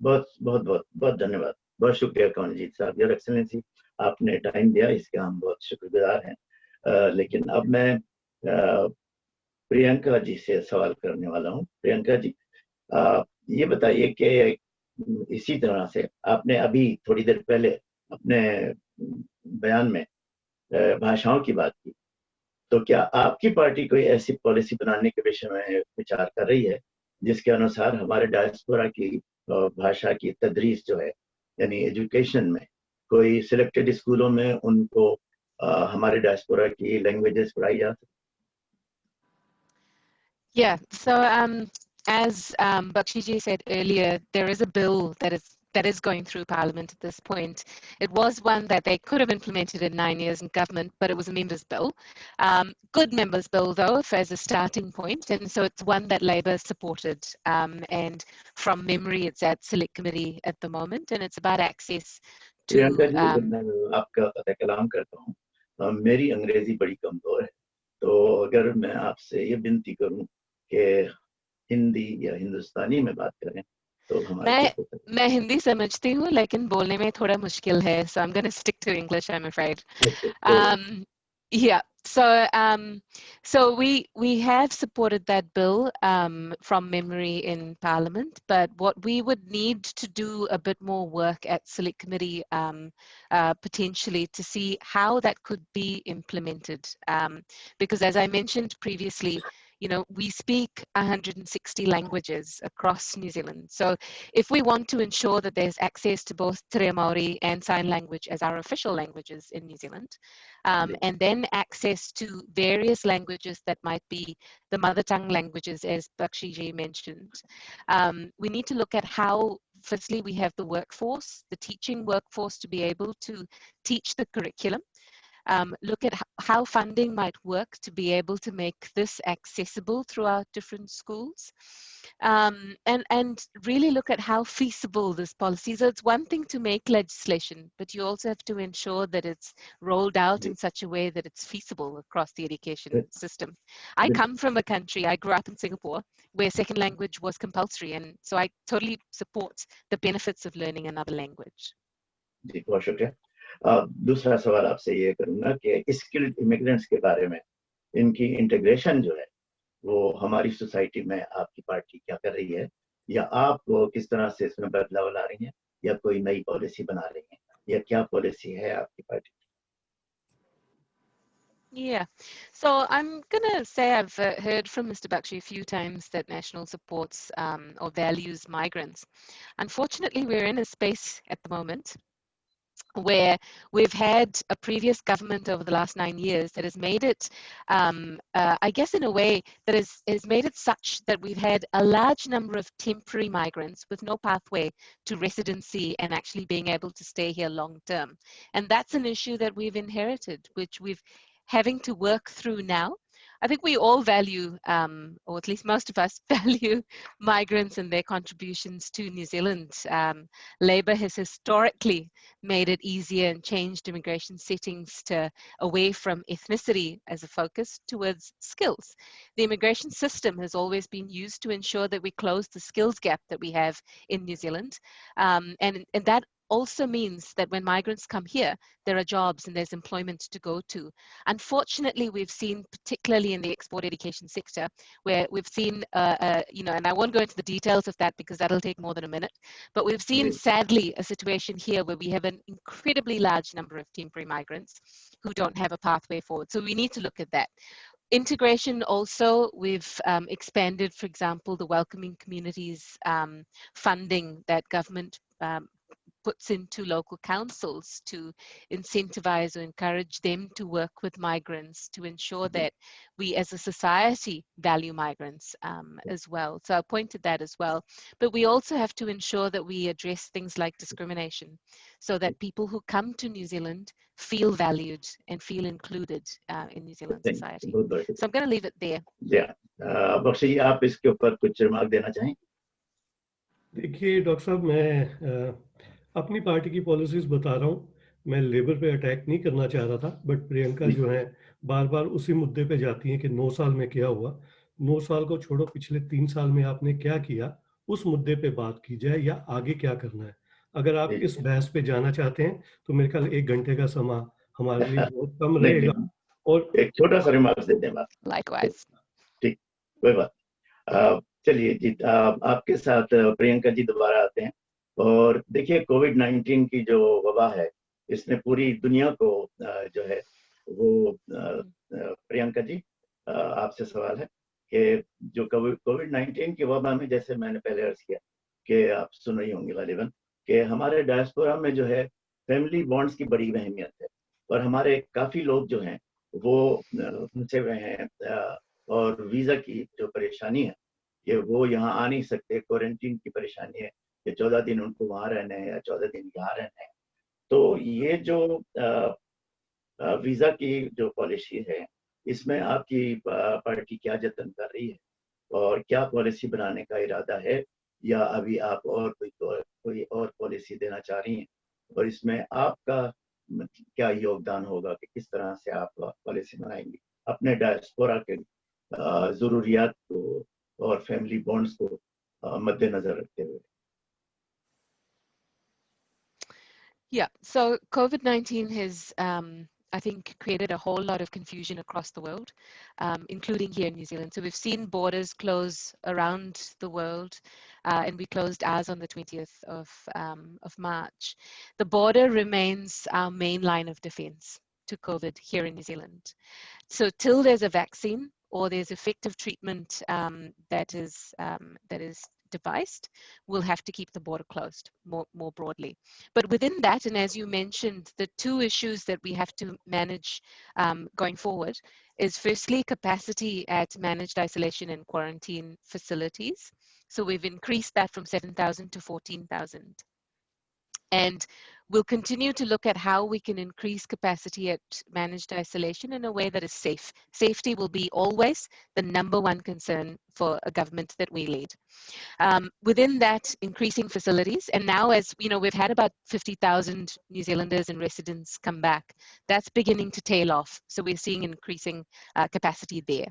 बहुत बहुत बहुत बहुत धन्यवाद, बहुत शुक्रिया कमलजीत साहब, योर एक्सेलेंसी, आपने टाइम दिया, इसके हम बहुत शुक्रगुजार हैं। लेकिन अब मैं प्रियंका जी से सवाल करने वाला हूँ। प्रियंका जी, ये बताइए कि इसी तरह से आपने अभी थोड़ी देर पहले अपने बयान में भाषाओं की बात की, तो क्या आपकी पार्टी कोई ऐसी पॉलिसी बनाने के विषय में विचार कर रही है जिसके अनुसार हमारे डायस्पोरा की भाषा की तदरीस जो है यानी एजुकेशन में कोई सिलेक्टेड स्कूलों में उनको हमारे डायस्पोरा की लैंग्वेजेस पढ़ाई जा सके? Yeah, so as Bakshi ji said earlier, there is a bill that is going through Parliament at this point. It was one that they could have implemented in 9 years in government, but it was a members' bill. Good members' bill, though, as a starting point, and so it's one that Labor supported. And from memory, it's at Select Committee at the moment, and it's about access to... Priyanka ji, मैं आपका कलाम करता हूँ। मेरी अंग्रेजी बड़ी कमजोर है, तो अगर मैं आपसे ये विनती करूँ कि हिंदी या हिंदुस्तानी में बात करें तो मैं हिंदी समझती हूँ लेकिन बोलने में थोड़ा मुश्किल है, so I'm going to stick to English, I'm afraid. Yeah, so we have supported that bill from memory in Parliament, but what we would need to do a bit more work at Select Committee potentially to see how that could be implemented, because as I mentioned previously, we speak 160 languages across New Zealand. So if we want to ensure that there's access to both Te Reo Māori and sign language as our official languages in New Zealand, and then access to various languages that might be the mother tongue languages, as Bakshiji mentioned, we need to look at how, firstly, we have the workforce, the teaching workforce, to be able to teach the curriculum. Look at how funding might work to be able to make this accessible throughout different schools, and really look at how feasible this policy is. So it's one thing to make legislation, but you also have to ensure that it's rolled out in such a way that it's feasible across the education system. I come from a country, I grew up in Singapore, where second language was compulsory, and so I totally support the benefits of learning another language. जी, बहुत शुक्रिया। दूसरा सवाल आपसे ये करूंगा कि skilled immigrants के बारे में, इनकी इंटीग्रेशन जो है वो हमारी सोसाइटी में आपकी पार्टी क्या कर रही है, या आप वो किस तरह से इसमें बदलाव ला रही हैं, या कोई नई पॉलिसी बना रही हैं, या क्या पॉलिसी है आपकी party? Yeah, so I'm going to say I've heard from Mr. Bakshi a few times that National supports or values migrants. Unfortunately, we're in a space at the moment where we've had a previous government over the last 9 years that has made it, I guess in a way, that has made it such that we've had a large number of temporary migrants with no pathway to residency and actually being able to stay here long term. And that's an issue that we've inherited, which we've having to work through now. I think we all value, or at least most of us value, migrants and their contributions to New Zealand. Labour has historically made it easier and changed immigration settings away from ethnicity as a focus towards skills. The immigration system has always been used to ensure that we close the skills gap that we have in New Zealand, and that also means that when migrants come here, there are jobs and there's employment to go to. Unfortunately, we've seen, particularly in the export education sector, where we've seen, and I won't go into the details of that because that'll take more than a minute, but we've seen, sadly, a situation here where we have an incredibly large number of temporary migrants who don't have a pathway forward. So we need to look at that. Integration also, we've expanded, for example, the Welcoming Communities funding that government puts into local councils to incentivize or encourage them to work with migrants to ensure that we as a society value migrants as well. So I pointed that as well. But we also have to ensure that we address things like discrimination so that people who come to New Zealand feel valued and feel included in New Zealand society. So I'm going to leave it there. Yeah. Bakshi, आप इसके ऊपर कुछ remark देना चाहें? देखिए doctor साहब, मैं अपनी पार्टी की पॉलिसीज बता रहा हूँ। मैं लेबर पे अटैक नहीं करना चाह रहा था, बट प्रियंका जो है बार बार उसी मुद्दे पे जाती हैं कि 9 साल में क्या हुआ। 9 साल को छोड़ो, पिछले 3 साल में आपने क्या किया, उस मुद्दे पे बात की जाए, या आगे क्या करना है। अगर आप इस बहस पे जाना चाहते हैं तो मेरे ख्याल 1 घंटे का समय हमारे लिए बहुत कम रहेगा। और एक छोटा सा रिमार्क देते हैं। Likewise. ठीक, कोई बात। चलिए जी, आपके साथ प्रियंका जी दोबारा आते हैं। और देखिए, कोविड-19 की जो वबा है, इसने पूरी दुनिया को जो है वो, प्रियंका जी आपसे सवाल है कि जो कोविड-19 की वबा में, जैसे मैंने पहले अर्ज किया कि आप सुन रही होंगी गालिबन, कि हमारे डायस्पोरा में जो है फैमिली बॉन्ड्स की बड़ी अहमियत है, और हमारे काफी लोग जो हैं वो फंसे हुए हैं, और वीजा की जो परेशानी है कि वो यहाँ आ नहीं सकते, क्वारंटीन की परेशानी है कि 14 दिन उनको वहां रहना है या 14 दिन यहाँ रहना है। तो ये जो वीजा की जो पॉलिसी है, इसमें आपकी पार्टी क्या जतन कर रही है, और क्या पॉलिसी बनाने का इरादा है, या अभी आप और कोई और पॉलिसी देना चाह रही हैं, और इसमें आपका क्या योगदान होगा कि किस तरह से आप पॉलिसी बनाएंगी अपने डायस्पोरा के जरूरियात को और फैमिली बॉन्ड्स को मद्देनजर रखते हुए? Yeah, so COVID-19 has, I think, created a whole lot of confusion across the world, including here in New Zealand. So we've seen borders close around the world, and we closed ours on the 20th of March. The border remains our main line of defense to COVID here in New Zealand. So till there's a vaccine or there's effective treatment that is devised, we'll have to keep the border closed more broadly. But within that, and as you mentioned, the two issues that we have to manage going forward is firstly capacity at managed isolation and quarantine facilities. So we've increased that from 7,000 to 14,000. And we'll continue to look at how we can increase capacity at managed isolation in a way that is safe. Safety will be always the #1 concern for a government that we lead. Within that, increasing facilities, and now as you know, we've had about 50,000 New Zealanders and residents come back. That's beginning to tail off. So we're seeing increasing capacity there.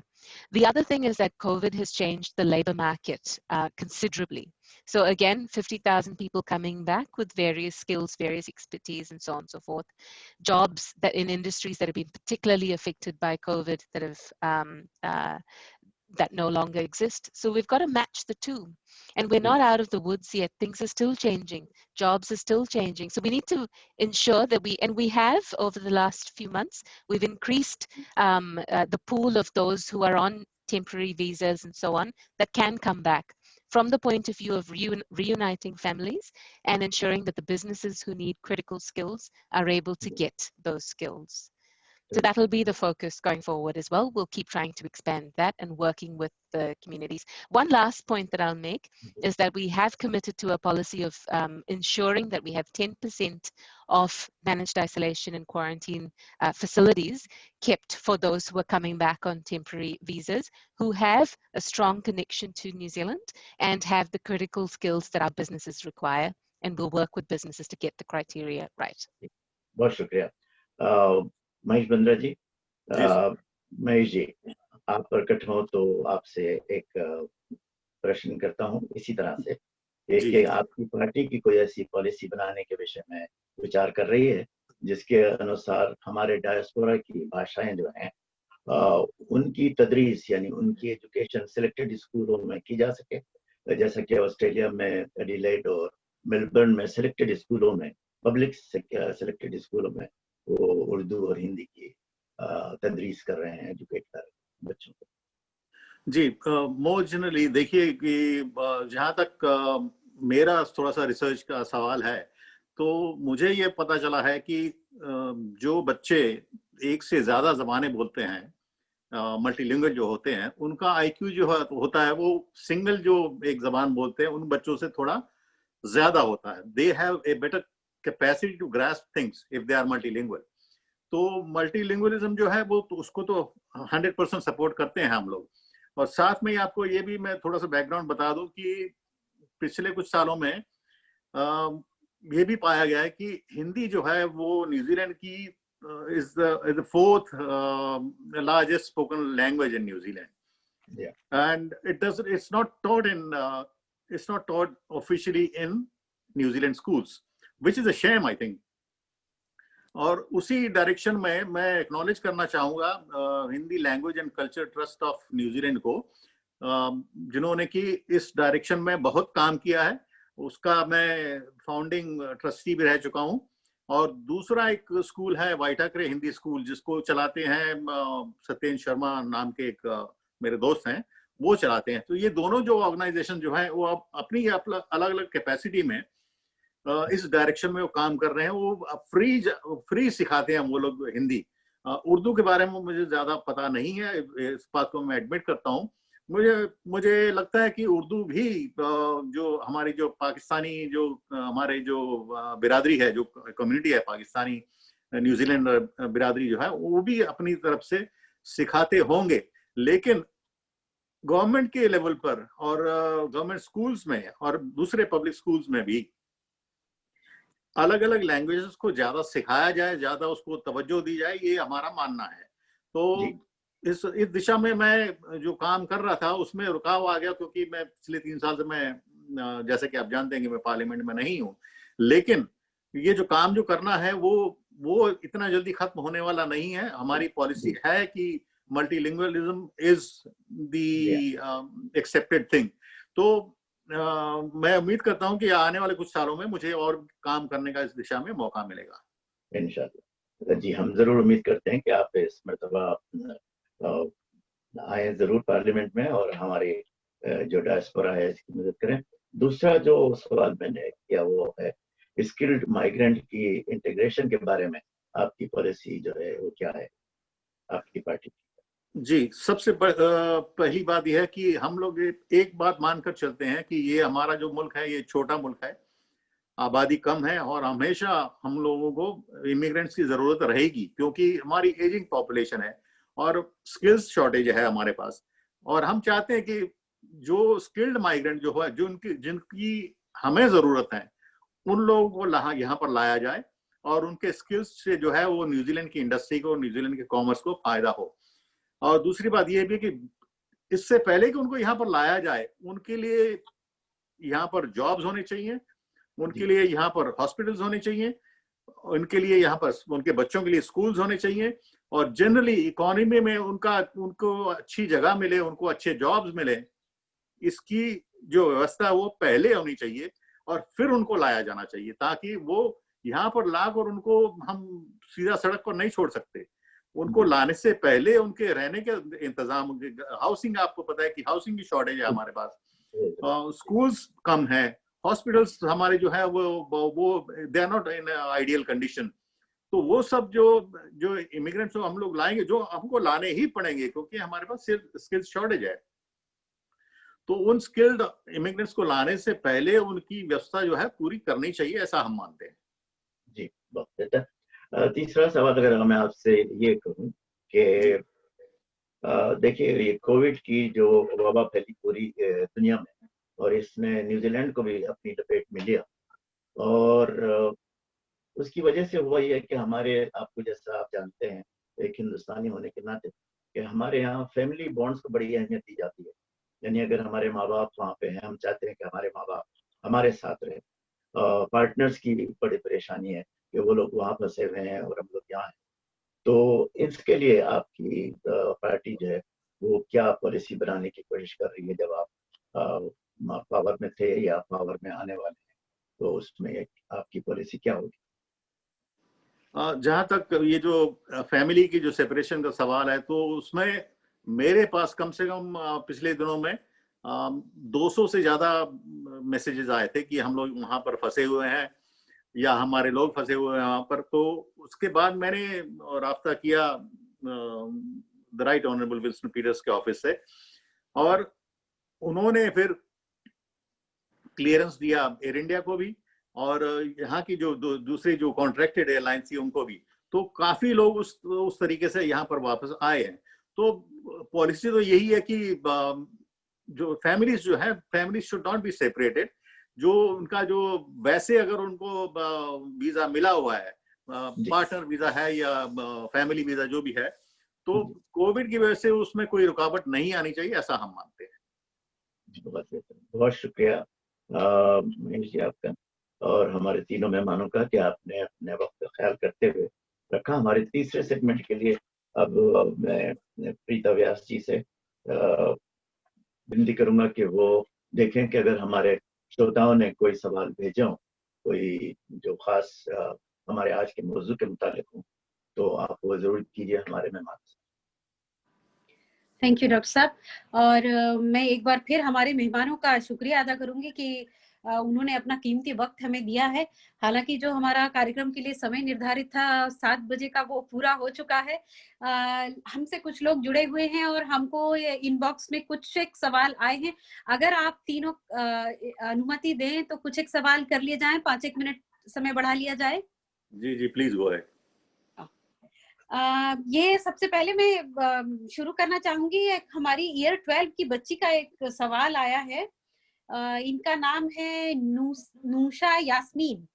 The other thing is that COVID has changed the labor market considerably. So again, 50,000 people coming back with various skills, various expertise, and so on and so forth. Jobs that in industries that have been particularly affected by COVID that have that no longer exist. So we've got to match the two. And we're not out of the woods yet. Things are still changing. Jobs are still changing. So we need to ensure that we have over the last few months, we've increased the pool of those who are on temporary visas and so on that can come back, from the point of view of reuniting families and ensuring that the businesses who need critical skills are able to get those skills. So that'll be the focus going forward as well. We'll keep trying to expand that and working with the communities. One last point that I'll make is that we have committed to a policy of ensuring that we have 10% of managed isolation and quarantine facilities kept for those who are coming back on temporary visas, who have a strong connection to New Zealand and have the critical skills that our businesses require, and we'll work with businesses to get the criteria right. बहुत शुक्रिया। महेश बंद्रा जी, महेश जी, आप प्रकट हो तो आपसे एक प्रश्न करता हूं इसी तरह से कि आपकी पार्टी की कोई ऐसी पॉलिसी बनाने के विषय में विचार कर रही है जिसके अनुसार हमारे डायस्पोरा की भाषाएं जो हैं उनकी तदरीस यानी उनकी एजुकेशन सिलेक्टेड स्कूलों में की जा सके, जैसा कि ऑस्ट्रेलिया में एडिलेड और मेलबर्न में सिलेक्टेड स्कूलों में, पब्लिक सिलेक्टेड स्कूलों में वो उर्दू और हिंदी की तदरीस कर रहे हैं, एजुकेट कर रहे हैं बच्चों को। जी, मोर जनरली देखिए कि जहाँ तक मेरा थोड़ा सा रिसर्च का सवाल है, तो मुझे ये पता चला है कि जो बच्चे एक से ज़्यादा ज़बानें बोलते हैं, मल्टीलिंगुअल जो होते हैं, उनका आईक्यू जो होता है वो सिंगल जो एक ज़बान बोलते हैं उन बच्चों से थोड़ा ज़्यादा होता है। They have a better capacity to grasp things if they are multilingual. तो मल्टीलिंगुअलिज्म जो है वो तो उसको तो 100% सपोर्ट करते हैं हम लोग। और साथ में आपको ये भी मैं थोड़ा सा बैकग्राउंड बता दूं कि पिछले कुछ सालों में ये भी पाया गया है कि हिंदी जो है वो न्यूजीलैंड की is the fourth largest spoken language in New Zealand. Yeah. And it's not taught officially in New Zealand schools, which is a shame, I think. और उसी डायरेक्शन में मैं एक्नॉलेज करना चाहूँगा Hindi language and culture trust of New Zealand को, जिन्होंने कि इस डायरेक्शन में बहुत काम किया है। उसका मैं फाउंडिंग ट्रस्टी भी रह चुका हूँ। और दूसरा एक स्कूल है वाइटाक्रे हिंदी स्कूल, जिसको चलाते हैं सत्येंद्र शर्मा नाम के एक मेरे दोस्त हैं, वो चलाते हैं। तो ये दोनों जो ऑर्गेनाइजेशन जो है वो अपनी अलग अलग कैपेसिटी में इस डायरेक्शन में वो काम कर रहे हैं। वो फ्री सिखाते हैं वो लोग हिंदी। उर्दू के बारे में मुझे ज्यादा पता नहीं है, इस बात को मैं एडमिट करता हूँ। मुझे लगता है कि उर्दू भी जो हमारी जो पाकिस्तानी जो हमारे जो बिरादरी है, जो कम्युनिटी है पाकिस्तानी न्यूजीलैंड बिरादरी जो है, वो भी अपनी तरफ से सिखाते होंगे। लेकिन गवर्नमेंट के लेवल पर और गवर्नमेंट स्कूल्स में और दूसरे पब्लिक स्कूल्स में भी अलग अलग लैंग्वेजेस को ज्यादा सिखाया जाए, ज्यादा उसको तवज्जो दी जाए, ये हमारा मानना है। तो इस दिशा में मैं जो काम कर रहा था उसमें रुकाव आ गया, क्योंकि मैं पिछले 3 साल से मैं जैसे कि आप जानते हैं कि मैं पार्लियामेंट में नहीं हूँ। लेकिन ये जो काम जो करना है वो इतना जल्दी खत्म होने वाला नहीं है। हमारी पॉलिसी है कि multilingualism is the accepted thing. तो मैं उम्मीद करता हूं कि आने वाले कुछ सालों में मुझे और काम करने का इस दिशा में मौका मिलेगा इंशाल्लाह। जी, हम जरूर उम्मीद करते हैं कि आप इस मर्तबा आए जरूर पार्लियामेंट में और हमारे जो डायस्पोरा है इसकी मदद करें। दूसरा जो सवाल मैंने किया वो है स्किल्ड माइग्रेंट की इंटीग्रेशन के बारे में आपकी पॉलिसी जो है वो क्या है आपकी पार्टी? जी, सबसे पहली बात यह है कि हम लोग एक बात मानकर चलते हैं कि ये हमारा जो मुल्क है ये छोटा मुल्क है, आबादी कम है और हमेशा हम लोगों को इमिग्रेंट्स की जरूरत रहेगी क्योंकि हमारी एजिंग पॉपुलेशन है और स्किल्स शॉर्टेज है हमारे पास। और हम चाहते हैं कि जो स्किल्ड माइग्रेंट जो है जिनकी हमें जरूरत है उन लोगों को यहाँ पर लाया जाए और उनके स्किल्स से जो है वो न्यूजीलैंड की इंडस्ट्री को, न्यूजीलैंड के कॉमर्स को फायदा हो। और दूसरी बात यह भी कि इससे पहले कि उनको यहाँ पर लाया जाए उनके लिए यहाँ पर जॉब्स होने चाहिए, उनके लिए यहाँ पर हॉस्पिटल्स होने चाहिए, उनके लिए यहाँ पर उनके बच्चों के लिए स्कूल्स होने चाहिए और जनरली इकोनॉमी में उनको अच्छी जगह मिले, उनको अच्छे जॉब्स मिले, इसकी जो व्यवस्था वो पहले होनी चाहिए और फिर उनको लाया जाना चाहिए ताकि वो यहाँ पर लाकर और उनको हम सीधा सड़क पर नहीं छोड़ सकते। उनको लाने से पहले उनके रहने के इंतजाम, हाउसिंग, आपको पता है कि हाउसिंग की शॉर्टेज है हमारे पास, स्कूल्स कम है, हॉस्पिटल्स हमारे जो है वो they are not in ideal condition. तो वो सब जो इमिग्रेंट्स हम लोग लाएंगे, जो हमको लाने ही पड़ेंगे क्योंकि हमारे पास स्किल्स शॉर्टेज है, तो उन स्किल्ड इमिग्रेंट्स को लाने से पहले उनकी व्यवस्था जो है पूरी करनी चाहिए, ऐसा हम मानते हैं। जी, बहुत अच्छा। तीसरा सवाल अगर मैं आपसे ये कहूँ कि देखिए ये कोविड की जो वबा फैली पूरी दुनिया में और इसने न्यूजीलैंड को भी अपनी लपेट में लिया और उसकी वजह से हुआ ये कि हमारे, आपको जैसा आप जानते हैं एक हिंदुस्तानी होने के नाते, कि हमारे यहाँ फैमिली बॉन्ड्स को बड़ी अहमियत दी जाती है। यानी अगर हमारे माँ बाप वहाँ पे हैं, हम चाहते हैं कि हमारे माँ बाप हमारे साथ रहे। पार्टनर्स की भी बड़ी परेशानी है कि वो लोग वहाँ फंसे हुए हैं और हम लोग यहाँ हैं। तो इसके लिए आपकी पार्टी जो है वो क्या पॉलिसी बनाने की कोशिश कर रही है? जब आप पावर में थे या पावर में आने वाले हैं, तो उसमें आपकी पॉलिसी क्या होगी? जहाँ तक ये जो फैमिली की जो सेपरेशन का सवाल है, तो उसमें मेरे पास कम से कम पिछले दिनों में 200 से ज्यादा मैसेजेस आए थे कि हम लोग वहां पर फंसे हुए हैं या हमारे लोग फंसे हुए हैं वहां पर। तो उसके बाद मैंने राब्ता किया the right honourable Wilson Peters के ऑफिस से और उन्होंने फिर क्लियरेंस दिया एयर इंडिया को भी और यहाँ की जो दूसरी जो कॉन्ट्रैक्टेड एयरलाइंस थी उनको भी। तो काफी लोग उस तरीके से यहाँ पर वापस आए हैं। तो पॉलिसी तो यही है कि जो फैमिलीज जो है, families should not be separated. जो उनका जो वैसे अगर उनको वीजा मिला हुआ है, पार्टनर वीजा है या फैमिली वीजा जो भी है, तो कोविड की वजह से उसमें कोई रुकावट नहीं आनी चाहिए, ऐसा हम मानते हैं। बहुत शुक्रिया मनीष जी आपका और हमारे तीनों मेहमानों का कि आपने अपने वक्त का ख्याल करते हुए रखा। हमारे तीसरे सेगमेंट के लिए अब मैं प्रीता व्यास जी से विनती करूंगा कि वो देखें कि अगर हमारे श्रोताओं ने कोई सवाल भेजे हो, कोई जो खास हमारे आज के मौजू के मुतालिक हो, तो आप वो जरूर कीजिए हमारे मेहमान से। थैंक यू डॉक्टर साहब। और मैं एक बार फिर हमारे मेहमानों का शुक्रिया अदा करूंगी कि उन्होंने अपना कीमती वक्त हमें दिया है। हालांकि जो हमारा कार्यक्रम के लिए समय निर्धारित था 7 बजे का, वो पूरा हो चुका है। हमसे कुछ लोग जुड़े हुए हैं और हमको इनबॉक्स में कुछ एक सवाल आए हैं। अगर आप तीनों अनुमति दें तो कुछ एक सवाल कर लिए जाएं, 5-1 मिनट समय बढ़ा लिया जाए। जी जी, प्लीज गो अहेड। ये सबसे पहले मैं शुरू करना चाहूंगी, एक हमारी ईयर 12 की बच्ची का एक सवाल आया है। इनका नाम है नूशा यास्मीन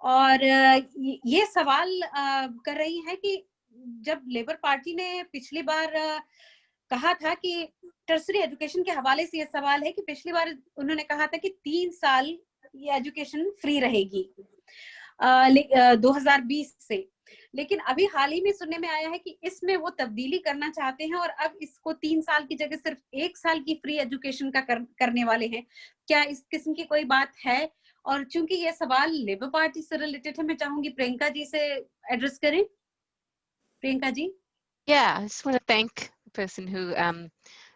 और ये सवाल कर रही है कि जब लेबर पार्टी ने पिछली बार कहा था कि टर्सरी एजुकेशन के हवाले से ये सवाल है कि पिछली बार उन्होंने कहा था कि 3 साल ये एजुकेशन फ्री रहेगी 2020 से, लेकिन अभी हाल ही में सुनने में आया है कि इसमें वो तब्दीली करना चाहते हैं और अब इसको 3 साल की जगह सिर्फ 1 साल की फ्री एजुकेशन का करने वाले हैं। क्या इस किस्म की कोई बात है? और चूंकि ये सवाल लेबर पार्टी से रिलेटेड है, मैं चाहूंगी प्रियंका जी से एड्रेस करें। Priyanka ji. Yeah, I just want to thank person who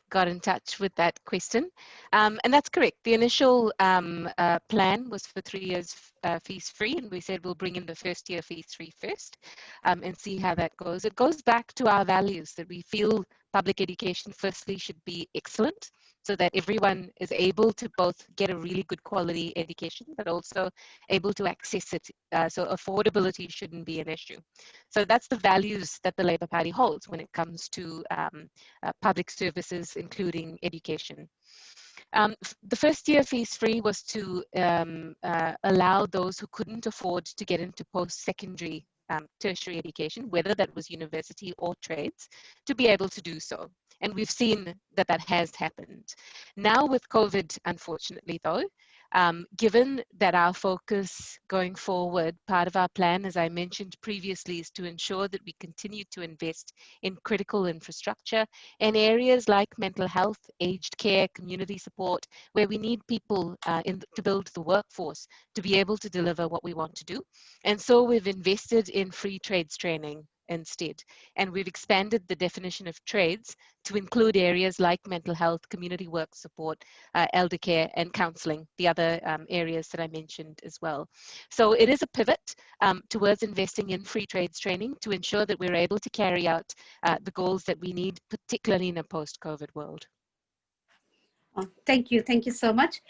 got in touch with that question. And that's correct. The initial plan was for 3 years fees free, and we said we'll bring in the first year fees free first and see how that goes. It goes back to our values that we feel public education firstly should be excellent, so that everyone is able to both get a really good quality education, but also able to access it. So affordability shouldn't be an issue. So that's the values that the Labour Party holds when it comes to public services, including education. The first year fees free was to allow those who couldn't afford to get into post-secondary tertiary education, whether that was university or trades, to be able to do so. And we've seen that that has happened. Now with COVID, unfortunately though, given that our focus going forward, part of our plan, as I mentioned previously, is to ensure that we continue to invest in critical infrastructure in areas like mental health, aged care, community support, where we need people to build the workforce to be able to deliver what we want to do. And so we've invested in free trades training instead. And we've expanded the definition of trades to include areas like mental health, community work support, elder care, and counselling, the other areas that I mentioned as well. So it is a pivot towards investing in free trades training to ensure that we're able to carry out the goals that we need, particularly in a post-COVID world. Thank you so much.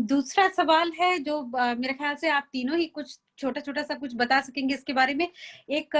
दूसरा सवाल है जो मेरे ख्याल से आप तीनों ही कुछ छोटा छोटा सा कुछ बता सकेंगे इसके बारे में। एक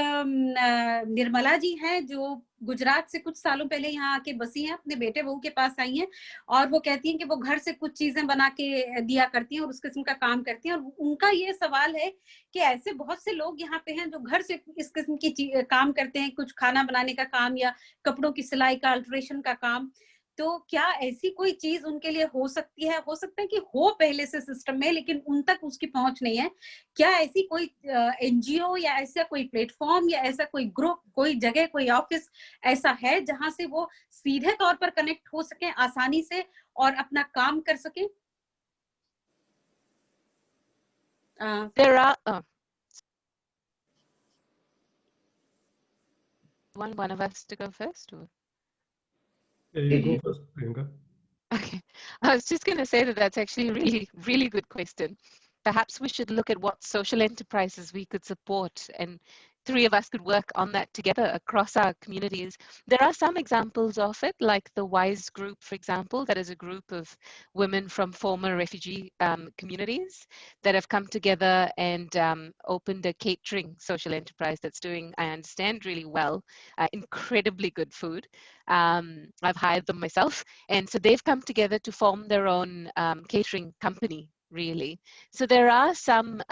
निर्मला जी हैं जो गुजरात से कुछ सालों पहले यहाँ आके बसी हैं, अपने बेटे बहू के पास आई हैं और वो कहती हैं कि वो घर से कुछ चीजें बना के दिया करती हैं और उस किस्म का काम करती हैं। और उनका ये सवाल है कि ऐसे बहुत से लोग यहाँ पे हैं जो घर से इस किस्म की काम करते हैं, कुछ खाना बनाने का काम या कपड़ों की सिलाई का, अल्ट्रेशन का काम। तो क्या ऐसी कोई चीज उनके लिए हो सकती है? हो सकता है कि हो पहले से सिस्टम में, लेकिन उन तक उसकी पहुंच नहीं है। क्या ऐसी कोई एनजीओ या ऐसा कोई प्लेटफॉर्म या ऐसा कोई ग्रुप, कोई जगह, कोई ऑफिस ऐसा है जहां से वो सीधे तौर पर कनेक्ट हो सके आसानी से और अपना काम कर सके? There are one of us to go first, or? You go first, Priyanka. Okay, I was just going to say that that's actually a really good question. Perhaps we should look at what social enterprises we could support, and three of us could work on that together across our communities. There are some examples of it, like the WISE group, for example, that is a group of women from former refugee communities that have come together and opened a catering social enterprise that's doing, I understand, really well, incredibly good food. I've hired them myself. And so they've come together to form their own catering company, really. So there are some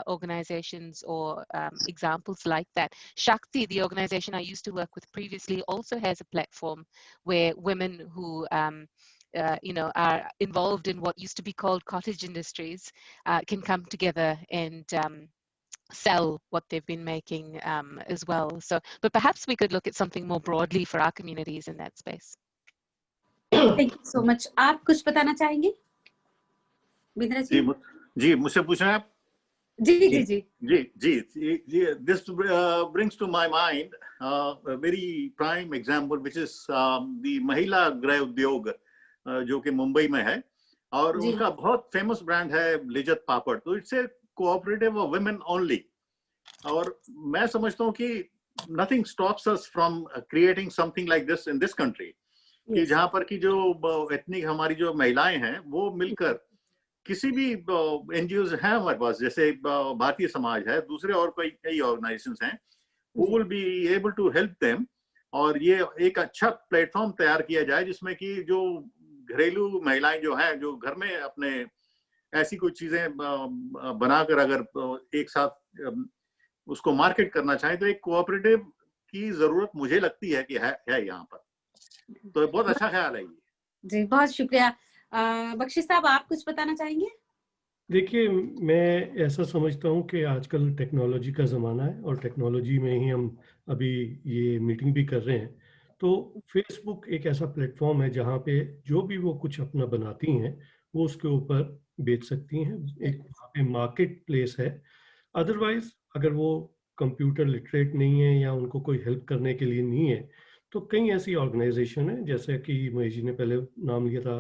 organizations or examples like that. Shakti, the organization I used to work with previously, also has a platform where women who are involved in what used to be called cottage industries can come together and sell what they've been making as well. So, but perhaps we could look at something more broadly for our communities in that space. Thank you so much. आप कुछ बताना चाहेंगे? जी, मुझसे पूछना है आप? जी. This brings to my mind a very prime example, which is the महिला गृह उद्योग जो कि मुंबई में है और उनका बहुत फेमस ब्रांड है लिज्जत पापड़। तो it's a cooperative of women only. और मैं समझता हूँ कि nothing stops us from creating something like this in this country, कि जहाँ पर की जो एथनिक हमारी जो महिलाएं हैं वो मिलकर किसी भी एनजीओ हैं हमारे पास, जैसे भारतीय समाज है, दूसरे और कई ऑर्गेनाइजेशंस हैं, who will be able to help them। और ये एक अच्छा प्लेटफॉर्म तैयार किया जाए जिसमें कि जो घरेलू महिलाएं जो हैं, जो घर में अपने ऐसी कोई चीजें बनाकर अगर एक साथ उसको मार्केट करना चाहें, तो एक कोऑपरेटिव की जरूरत मुझे लगती है कि है यहाँ पर। तो बहुत अच्छा ख्याल है ये। जी, बहुत शुक्रिया। बख्शी साहब, आप कुछ बताना चाहेंगे? देखिए, मैं ऐसा समझता हूँ कि आजकल टेक्नोलॉजी का ज़माना है और टेक्नोलॉजी में ही हम अभी ये मीटिंग भी कर रहे हैं। तो फेसबुक एक ऐसा प्लेटफॉर्म है जहाँ पे जो भी वो कुछ अपना बनाती हैं वो उसके ऊपर बेच सकती हैं। एक वहाँ पे मार्केट प्लेस है। अदरवाइज अगर वो कंप्यूटर लिटरेट नहीं है या उनको कोई हेल्प करने के लिए नहीं है, तो कई ऐसी ऑर्गेनाइजेशन है, जैसे कि महेश जी ने पहले नाम लिया था,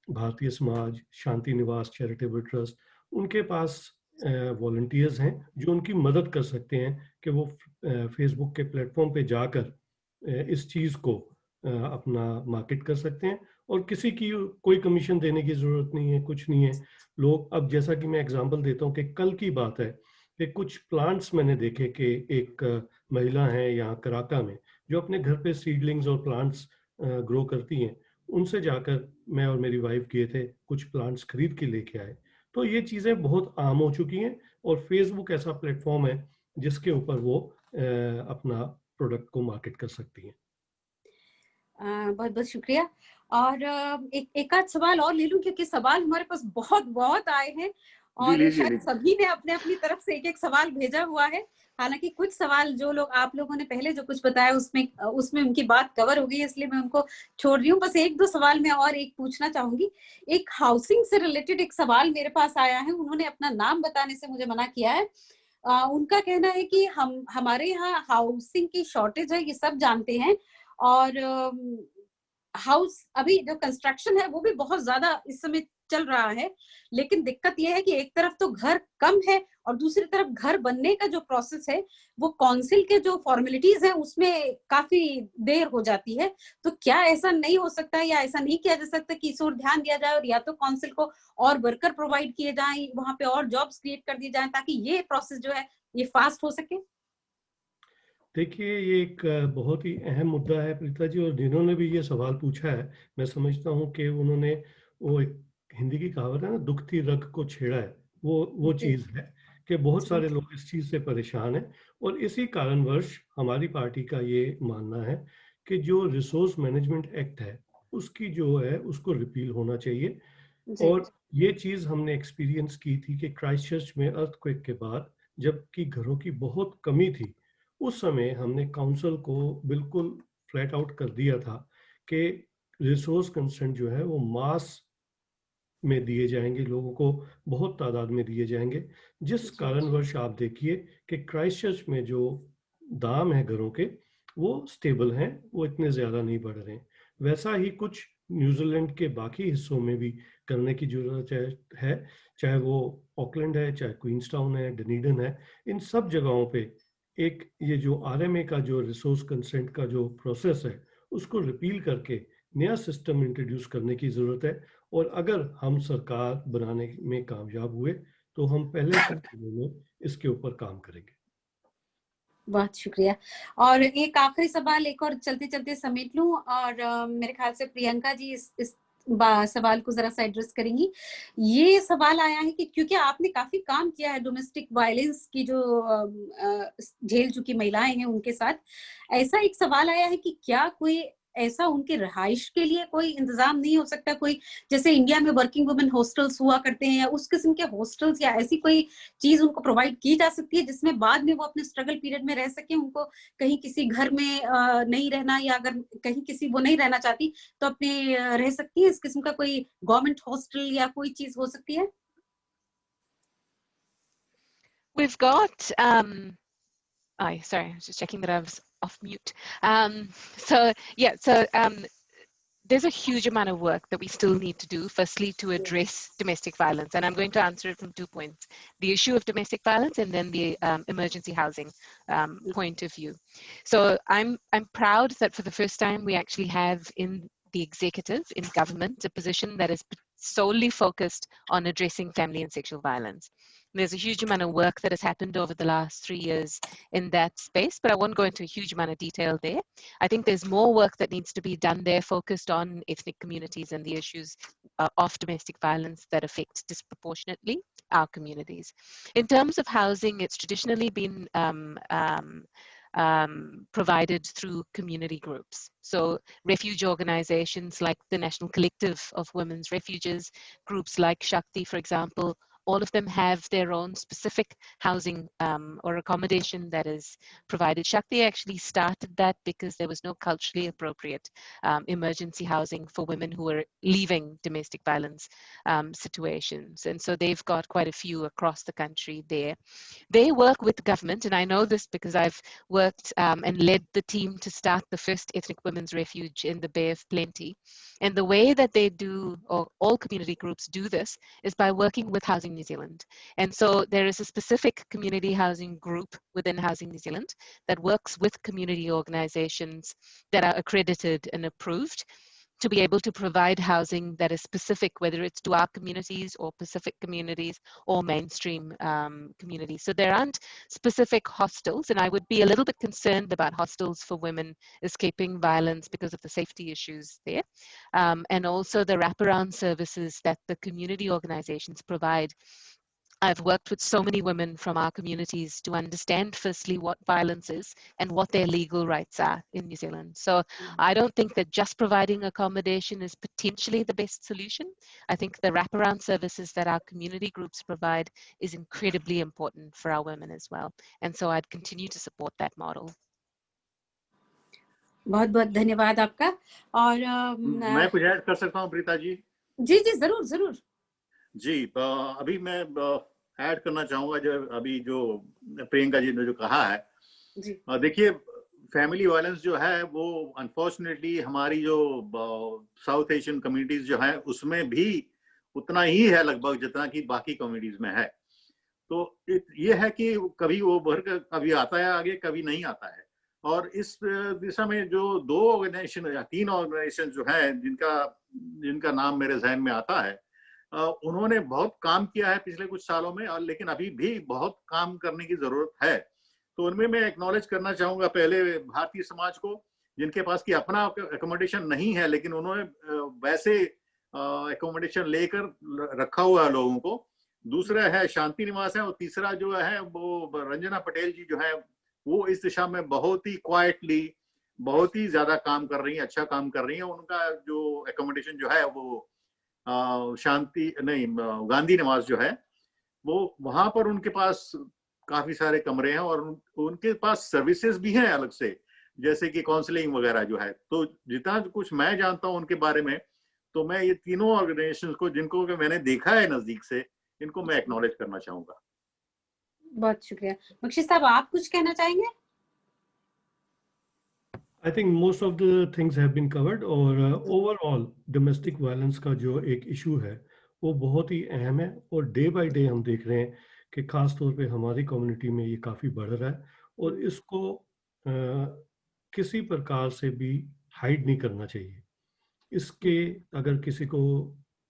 भारतीय समाज, शांति निवास चैरिटेबल ट्रस्ट, उनके पास वॉलंटियर्स हैं जो उनकी मदद कर सकते हैं कि वो फेसबुक के प्लेटफॉर्म पे जाकर इस चीज़ को अपना मार्केट कर सकते हैं, और किसी की कोई कमीशन देने की ज़रूरत नहीं है, कुछ नहीं है। लोग, अब जैसा कि मैं एग्जांपल देता हूँ कि कल की बात है कि कुछ प्लांट्स मैंने देखे कि एक महिला है यहाँ कराका में जो अपने घर पे सीडलिंग्स और प्लांट्स ग्रो करती हैं, उनसे जाकर मैं और मेरी वाइफ गए थे, कुछ प्लांट्स खरीद के लेके आए। तो ये चीज़ें बहुत आम हो चुकी हैं, और फेसबुक ऐसा प्लेटफॉर्म है जिसके ऊपर वो अपना प्रोडक्ट को मार्केट कर सकती हैं। बहुत बहुत शुक्रिया। और एक आध सवाल और ले लूं, क्योंकि सवाल हमारे पास बहुत बहुत आए हैं और शायद सभी ने अपने अपनी तरफ से एक एक सवाल भेजा हुआ है। हालांकि कुछ सवाल जो लोग आप लोगों ने पहले जो कुछ बताया उसमें उनकी बात कवर हो गई, इसलिए मैं उनको छोड़ रही हूँ। बस एक दो सवाल मैं और एक पूछना चाहूंगी। एक हाउसिंग से रिलेटेड एक सवाल मेरे पास आया है, उन्होंने अपना नाम बताने से मुझे मना किया है। उनका कहना है कि हमारे यहाँ हाउसिंग की शॉर्टेज है, ये सब जानते हैं, और हाउस अभी जो कंस्ट्रक्शन है वो भी बहुत ज्यादा इस समय चल रहा है, लेकिन दिक्कत ये है कि एक तरफ तो घर कम है और दूसरी तरफ घर बनने का जो प्रोसेस है वो काउंसिल के जो फॉर्मेलिटीज है उसमें काफी देर हो जाती है। तो क्या ऐसा नहीं हो सकता या ऐसा नहीं किया जा सकता कि इस ओर ध्यान दिया जाए और या तो काउंसिल को और वर्कर प्रोवाइड किए जाएं, वहां पे और जॉब्स क्रिएट कर दिए जाएं, ताकि ये प्रोसेस जो है ये फास्ट हो सके? देखिए, ये एक बहुत ही अहम मुद्दा है प्रीता जी, और जिन्होंने भी ये सवाल पूछा है, मैं समझता हूँ कि उन्होंने वो एक हिंदी की कहावत है ना, दुखती रग को छेड़ा है, वो चीज़ है कि बहुत सारे लोग इस चीज़ से परेशान हैं। और इसी कारणवश हमारी पार्टी का ये मानना है कि जो रिसोर्स मैनेजमेंट एक्ट है उसकी जो है उसको रिपील होना चाहिए। और ये चीज़ हमने एक्सपीरियंस की थी कि क्राइस्टचर्च में अर्थक्वेक के बाद जबकि घरों की बहुत कमी थी, उस समय हमने काउंसिल को बिल्कुल फ्लैट आउट कर दिया था कि रिसोर्स कंसेंट जो है वो मास में दिए जाएंगे, लोगों को बहुत तादाद में दिए जाएंगे, जिस कारणवश आप देखिए कि क्राइस्टचर्च में जो दाम है घरों के वो स्टेबल हैं, वो इतने ज़्यादा नहीं बढ़ रहे हैं। वैसा ही कुछ न्यूजीलैंड के बाकी हिस्सों में भी करने की जरूरत है, चाहे वो ऑकलैंड है, चाहे क्वींसटाउन है, डनीडन है, इन सब जगहों पे एक ये जो आरएमए का जो रिसोर्स कंसेंट का जो प्रोसेस है उसको रिपील करके नया सिस्टम इंट्रोड्यूस करने की ज़रूरत है। और अगर हम सरकार बनाने में कामयाब हुए तो हम पहले से में इसके ऊपर काम करेंगे। बहुत शुक्रिया। और एक आखिरी सवाल एक और चलते चलते समेट लूं, और मेरे ख्याल से प्रियंका जी इस सवाल को जरा सा एड्रेस करेंगी। ये सवाल आया है कि क्योंकि आपने काफी काम किया है डोमेस्टिक वायलेंस की जो झेल चुकी महिलाएं हैं उनके साथ, ऐसा एक सवाल आया है कि क्या कोई ऐसा उनके रहाइश के लिए कोई इंतजाम नहीं हो सकता, कोई जैसे इंडिया में वर्किंग वुमेन हॉस्टल्स हुआ करते हैं, या उस किस्म के हॉस्टल्स या ऐसी कोई चीज उनको प्रोवाइड की जा सकती है जिसमें बाद में वो अपने स्ट्रगल पीरियड में रह सके, उनको कहीं किसी घर में नहीं रहना, या अगर कहीं किसी वो नहीं रहना चाहती तो अपने रह सकती है, इस किस्म का कोई गवर्नमेंट हॉस्टल या कोई चीज हो सकती है? We've got sorry, I was just checking that I was off mute. There's a huge amount of work that we still need to do, firstly to address domestic violence, and I'm going to answer it from 2 points: the issue of domestic violence and then the emergency housing point of view. So I'm proud that for the first time we actually have in the executive, in government, a position that is solely focused on addressing family and sexual violence. There's a huge amount of work that has happened over the last 3 years in that space, but I won't go into a huge amount of detail there. I think there's more work that needs to be done there, focused on ethnic communities and the issues of domestic violence that affect disproportionately our communities. In terms of housing, it's traditionally been provided through community groups. So refuge organizations like the National Collective of Women's Refuges, groups like Shakti, for example, all of them have their own specific housing or accommodation that is provided. Shakti actually started that because there was no culturally appropriate emergency housing for women who were leaving domestic violence situations. And so they've got quite a few across the country there. They work with the government, and I know this because I've worked and led the team to start the first ethnic women's refuge in the Bay of Plenty. And the way that they do, or all community groups do this, is by working with Housing New Zealand. And so there is a specific community housing group within Housing New Zealand that works with community organizations that are accredited and approved to be able to provide housing that is specific, whether it's to our communities or Pacific communities or mainstream communities. So there aren't specific hostels, and I would be a little bit concerned about hostels for women escaping violence because of the safety issues there. And also the wraparound services that the community organizations provide. I've worked with so many women from our communities to understand firstly what violence is and what their legal rights are in New Zealand. So I don't think that just providing accommodation is potentially the best solution. I think the wraparound services that our community groups provide is incredibly important for our women as well. And so I'd continue to support that model. बहुत बहुत धन्यवाद आपका। और मैं कुछ add कर सकता हूँ प्रीता जी? जी जी जरूर जरूर जी। अभी मैं ऐड करना चाहूंगा जो अभी जो प्रियंका जी ने जो कहा है। देखिए फैमिली वायलेंस जो है वो अनफॉर्चुनेटली हमारी जो साउथ एशियन कम्युनिटीज जो है उसमें भी उतना ही है लगभग जितना कि बाकी कम्युनिटीज में है। तो ये है कि कभी वो बढ़ कर कभी आता है आगे, कभी नहीं आता है। और इस दिशा में जो 2 ऑर्गेनाइजेशन या 3 ऑर्गेनाइजेशन जो है जिनका नाम मेरे जहन में आता है, उन्होंने बहुत काम किया है पिछले कुछ सालों में, और लेकिन अभी भी बहुत काम करने की जरूरत है। तो उनमें मैं एक्नॉलेज करना चाहूंगा पहले भारतीय समाज को, जिनके पास की अपना एकोमोडेशन नहीं है लेकिन उन्होंने वैसे एकोमोडेशन लेकर रखा हुआ है लोगों को। दूसरा है शांति निवास है, और तीसरा जो है वो रंजना पटेल जी जो है वो इस दिशा में बहुत ही क्वाइटली बहुत ही ज्यादा काम कर रही है, अच्छा काम कर रही है। उनका जो एकोमोडेशन जो है वो शांति नहीं गांधी निवास जो है वो वहां पर उनके पास काफी सारे कमरे हैं और उनके पास सर्विसेज भी हैं अलग से, जैसे कि काउंसलिंग वगैरह जो है। तो जितना कुछ मैं जानता हूं उनके बारे में, तो मैं ये तीनों ऑर्गेनाइजेशंस को जिनको मैंने देखा है नजदीक से, इनको मैं एक्नॉलेज करना चाहूंगा। बहुत शुक्रिया। बख्शी साहब आप कुछ कहना चाहेंगे? I think most of the things have been covered, और overall domestic violence का जो एक issue है वो बहुत ही अहम है, और day by day हम देख रहे हैं कि खास तौर पे हमारी community में ये काफ़ी बढ़ रहा है, और इसको किसी प्रकार से भी hide नहीं करना चाहिए। इसके अगर किसी को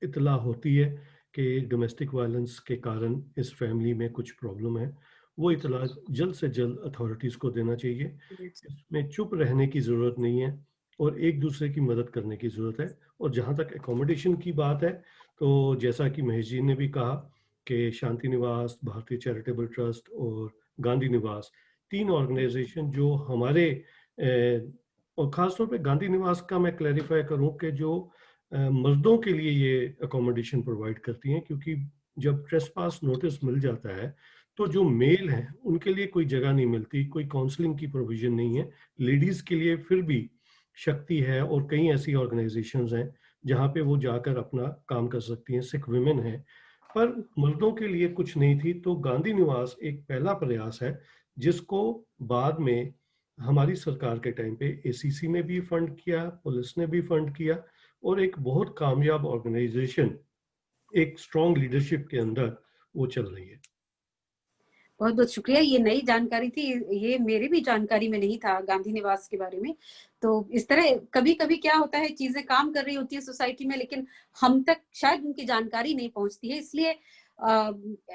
इतला होती है कि domestic violence के कारण इस family में कुछ problem है, वो इतला जल्द से जल्द अथॉरिटीज़ को देना चाहिए। इसमें चुप रहने की ज़रूरत नहीं है और एक दूसरे की मदद करने की ज़रूरत है। और जहाँ तक एकोमोडेशन की बात है, तो जैसा कि महेश जी ने भी कहा कि शांति निवास, भारतीय चैरिटेबल ट्रस्ट और गांधी निवास 3 ऑर्गेनाइजेशन जो हमारे और ख़ासतौर पे गांधी निवास का मैं क्लैरिफाई करूँ कि जो मर्दों के लिए ये अकोमोडेशन प्रोवाइड करती हैं, क्योंकि जब ट्रेसपास नोटिस मिल जाता है तो जो मेल हैं उनके लिए कोई जगह नहीं मिलती, कोई काउंसलिंग की प्रोविजन नहीं है। लेडीज़ के लिए फिर भी शक्ति है और कई ऐसी ऑर्गेनाइजेशंस हैं जहाँ पे वो जाकर अपना काम कर सकती हैं, सिख विमेन है, पर मर्दों के लिए कुछ नहीं थी। तो गांधी निवास एक पहला प्रयास है जिसको बाद में हमारी सरकार के टाइम पे ACC ने भी फंड किया, पुलिस ने भी फंड किया, और एक बहुत कामयाब ऑर्गेनाइजेशन एक स्ट्रॉन्ग लीडरशिप के अंदर वो चल रही है। बहुत बहुत शुक्रिया। ये नई जानकारी थी, ये मेरी भी जानकारी में नहीं था गांधी निवास के बारे में। तो इस तरह कभी कभी क्या होता है, चीजें काम कर रही होती है सोसाइटी में लेकिन हम तक शायद उनकी जानकारी नहीं पहुंचती है। इसलिए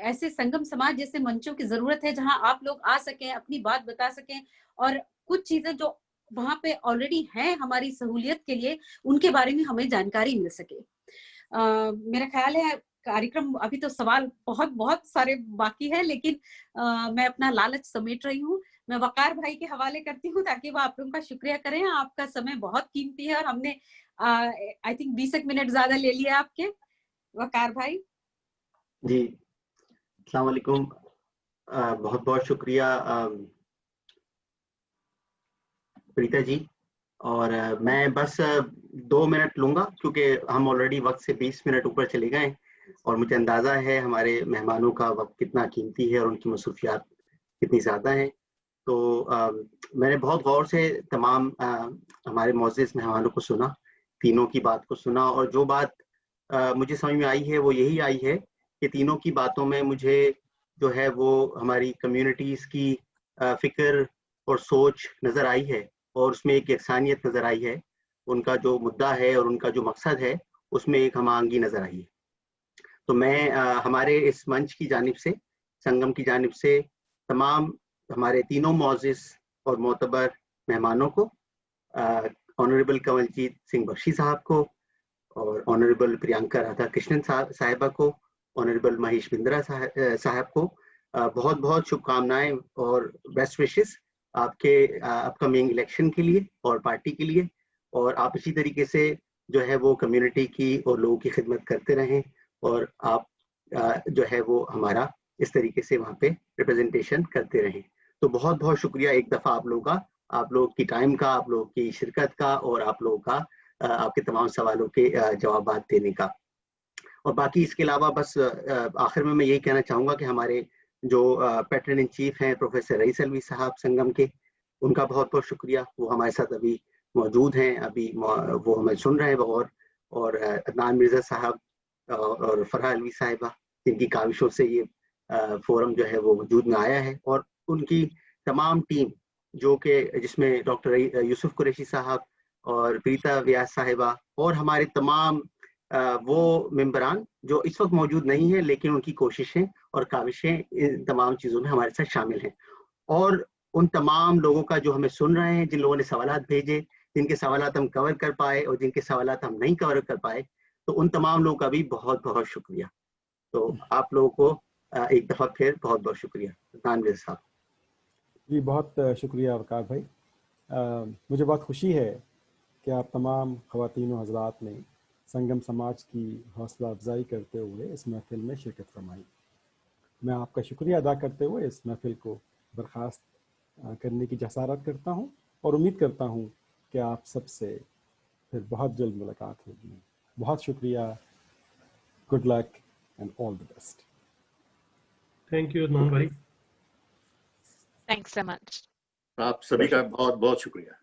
ऐसे संगम समाज जैसे मंचों की जरूरत है जहां आप लोग आ सकें, अपनी बात बता सकें, और कुछ चीजें जो वहां पे ऑलरेडी हैं हमारी सहूलियत के लिए उनके बारे में हमें जानकारी मिल सके। मेरा ख्याल है कार्यक्रम अभी तो सवाल बहुत सारे बाकी है, लेकिन मैं अपना लालच समेट रही हूँ। मैं वकार भाई के हवाले करती हूँ ताकि वो आप लोगों का शुक्रिया करें। आपका समय बहुत कीमती है और हमने आई थिंक 20 मिनट ज्यादा ले लिया आपके। वकार भाई जी, अस्सलाम वालेकुम। बहुत बहुत शुक्रिया प्रीता जी। और मैं बस 2 मिनट लूंगा क्योंकि हम ऑलरेडी वक्त से 20 मिनट ऊपर चले गए और मुझे अंदाज़ा है हमारे मेहमानों का वक्त कितना कीमती है और उनकी मसरूफियात कितनी ज़्यादा हैं। तो मैंने बहुत गौर से तमाम हमारे मोअज़्ज़िज़ मेहमानों को सुना, तीनों की बात को सुना, और जो बात मुझे समझ में आई है वो यही आई है कि तीनों की बातों में मुझे जो है वो हमारी कम्युनिटीज़ की फ़िक्र और सोच नज़र आई है और उसमें एक यकसानियत नज़र आई है। उनका जो मुद्दा है और उनका जो मकसद है उसमें एक हम-आहंगी नज़र आई है। तो मैं हमारे इस मंच की जानिब से, संगम की जानिब से तमाम हमारे तीनों मोअज़्ज़िज़ और मोतबर मेहमानों को, ऑनरेबल कंवलजीत सिंह बख्शी साहब को और ऑनरेबल प्रियंका राधाकृष्णन साहिबा को, ऑनरेबल महेश बिंद्रा साहब को बहुत बहुत शुभकामनाएं और बेस्ट विशेस आपके अपकमिंग इलेक्शन के लिए और पार्टी के लिए। और आप इसी तरीके से जो है वो कम्युनिटी की और लोगों की खिदमत करते रहें और आप जो है वो हमारा इस तरीके से वहाँ पे रिप्रेजेंटेशन करते रहें। तो बहुत बहुत शुक्रिया एक दफ़ा आप लोगों का, आप लोग की टाइम का, आप लोगों की शिरकत का और आप लोगों का आपके तमाम सवालों के जवाब देने का। और बाकी इसके अलावा बस आखिर में मैं यही कहना चाहूँगा कि हमारे जो पैटर्न इन चीफ हैं प्रोफेसर रईस अलवी साहब संगम के, उनका बहुत बहुत शुक्रिया। वो हमारे साथ अभी मौजूद हैं, अभी वो हमें सुन रहे हैं। और अदनान मिर्ज़ा साहब और फरहा अलवी साहिबा, जिनकी काविशों से ये फोरम जो है वो वजूद में आया है, और उनकी तमाम टीम जो कि जिसमें डॉक्टर यूसुफ कुरैशी साहब और प्रीता व्यास साहिबा और हमारे तमाम वो मेंबरान जो इस वक्त मौजूद नहीं है लेकिन उनकी कोशिशें और काविशें इन तमाम चीज़ों में हमारे साथ शामिल हैं। और उन तमाम लोगों का जो हमें सुन रहे हैं, जिन लोगों ने सवालात भेजे, जिनके सवालात हम कवर कर पाए और जिनके सवालात हम नहीं कवर कर पाए, तो उन तमाम लोगों का भी बहुत बहुत शुक्रिया। तो आप लोगों को एक दफ़ा फिर बहुत बहुत शुक्रिया। तानवीर साहब जी, बहुत शुक्रिया वकार भाई। मुझे बहुत खुशी है कि आप तमाम ख़वातीन व हज़रात ने संगम समाज की हौसला अफजाई करते हुए इस महफिल में शिरकत फरमाई। मैं आपका शुक्रिया अदा करते हुए इस महफिल को बर्खास्त करने की जसारत करता हूँ और उम्मीद करता हूँ कि आप सबसे फिर बहुत जल्द मुलाकात होगी। बहुत शुक्रिया। Good luck and all the best. Thank you Adnan भाई। Thanks so much. आप सभी का बहुत बहुत शुक्रिया।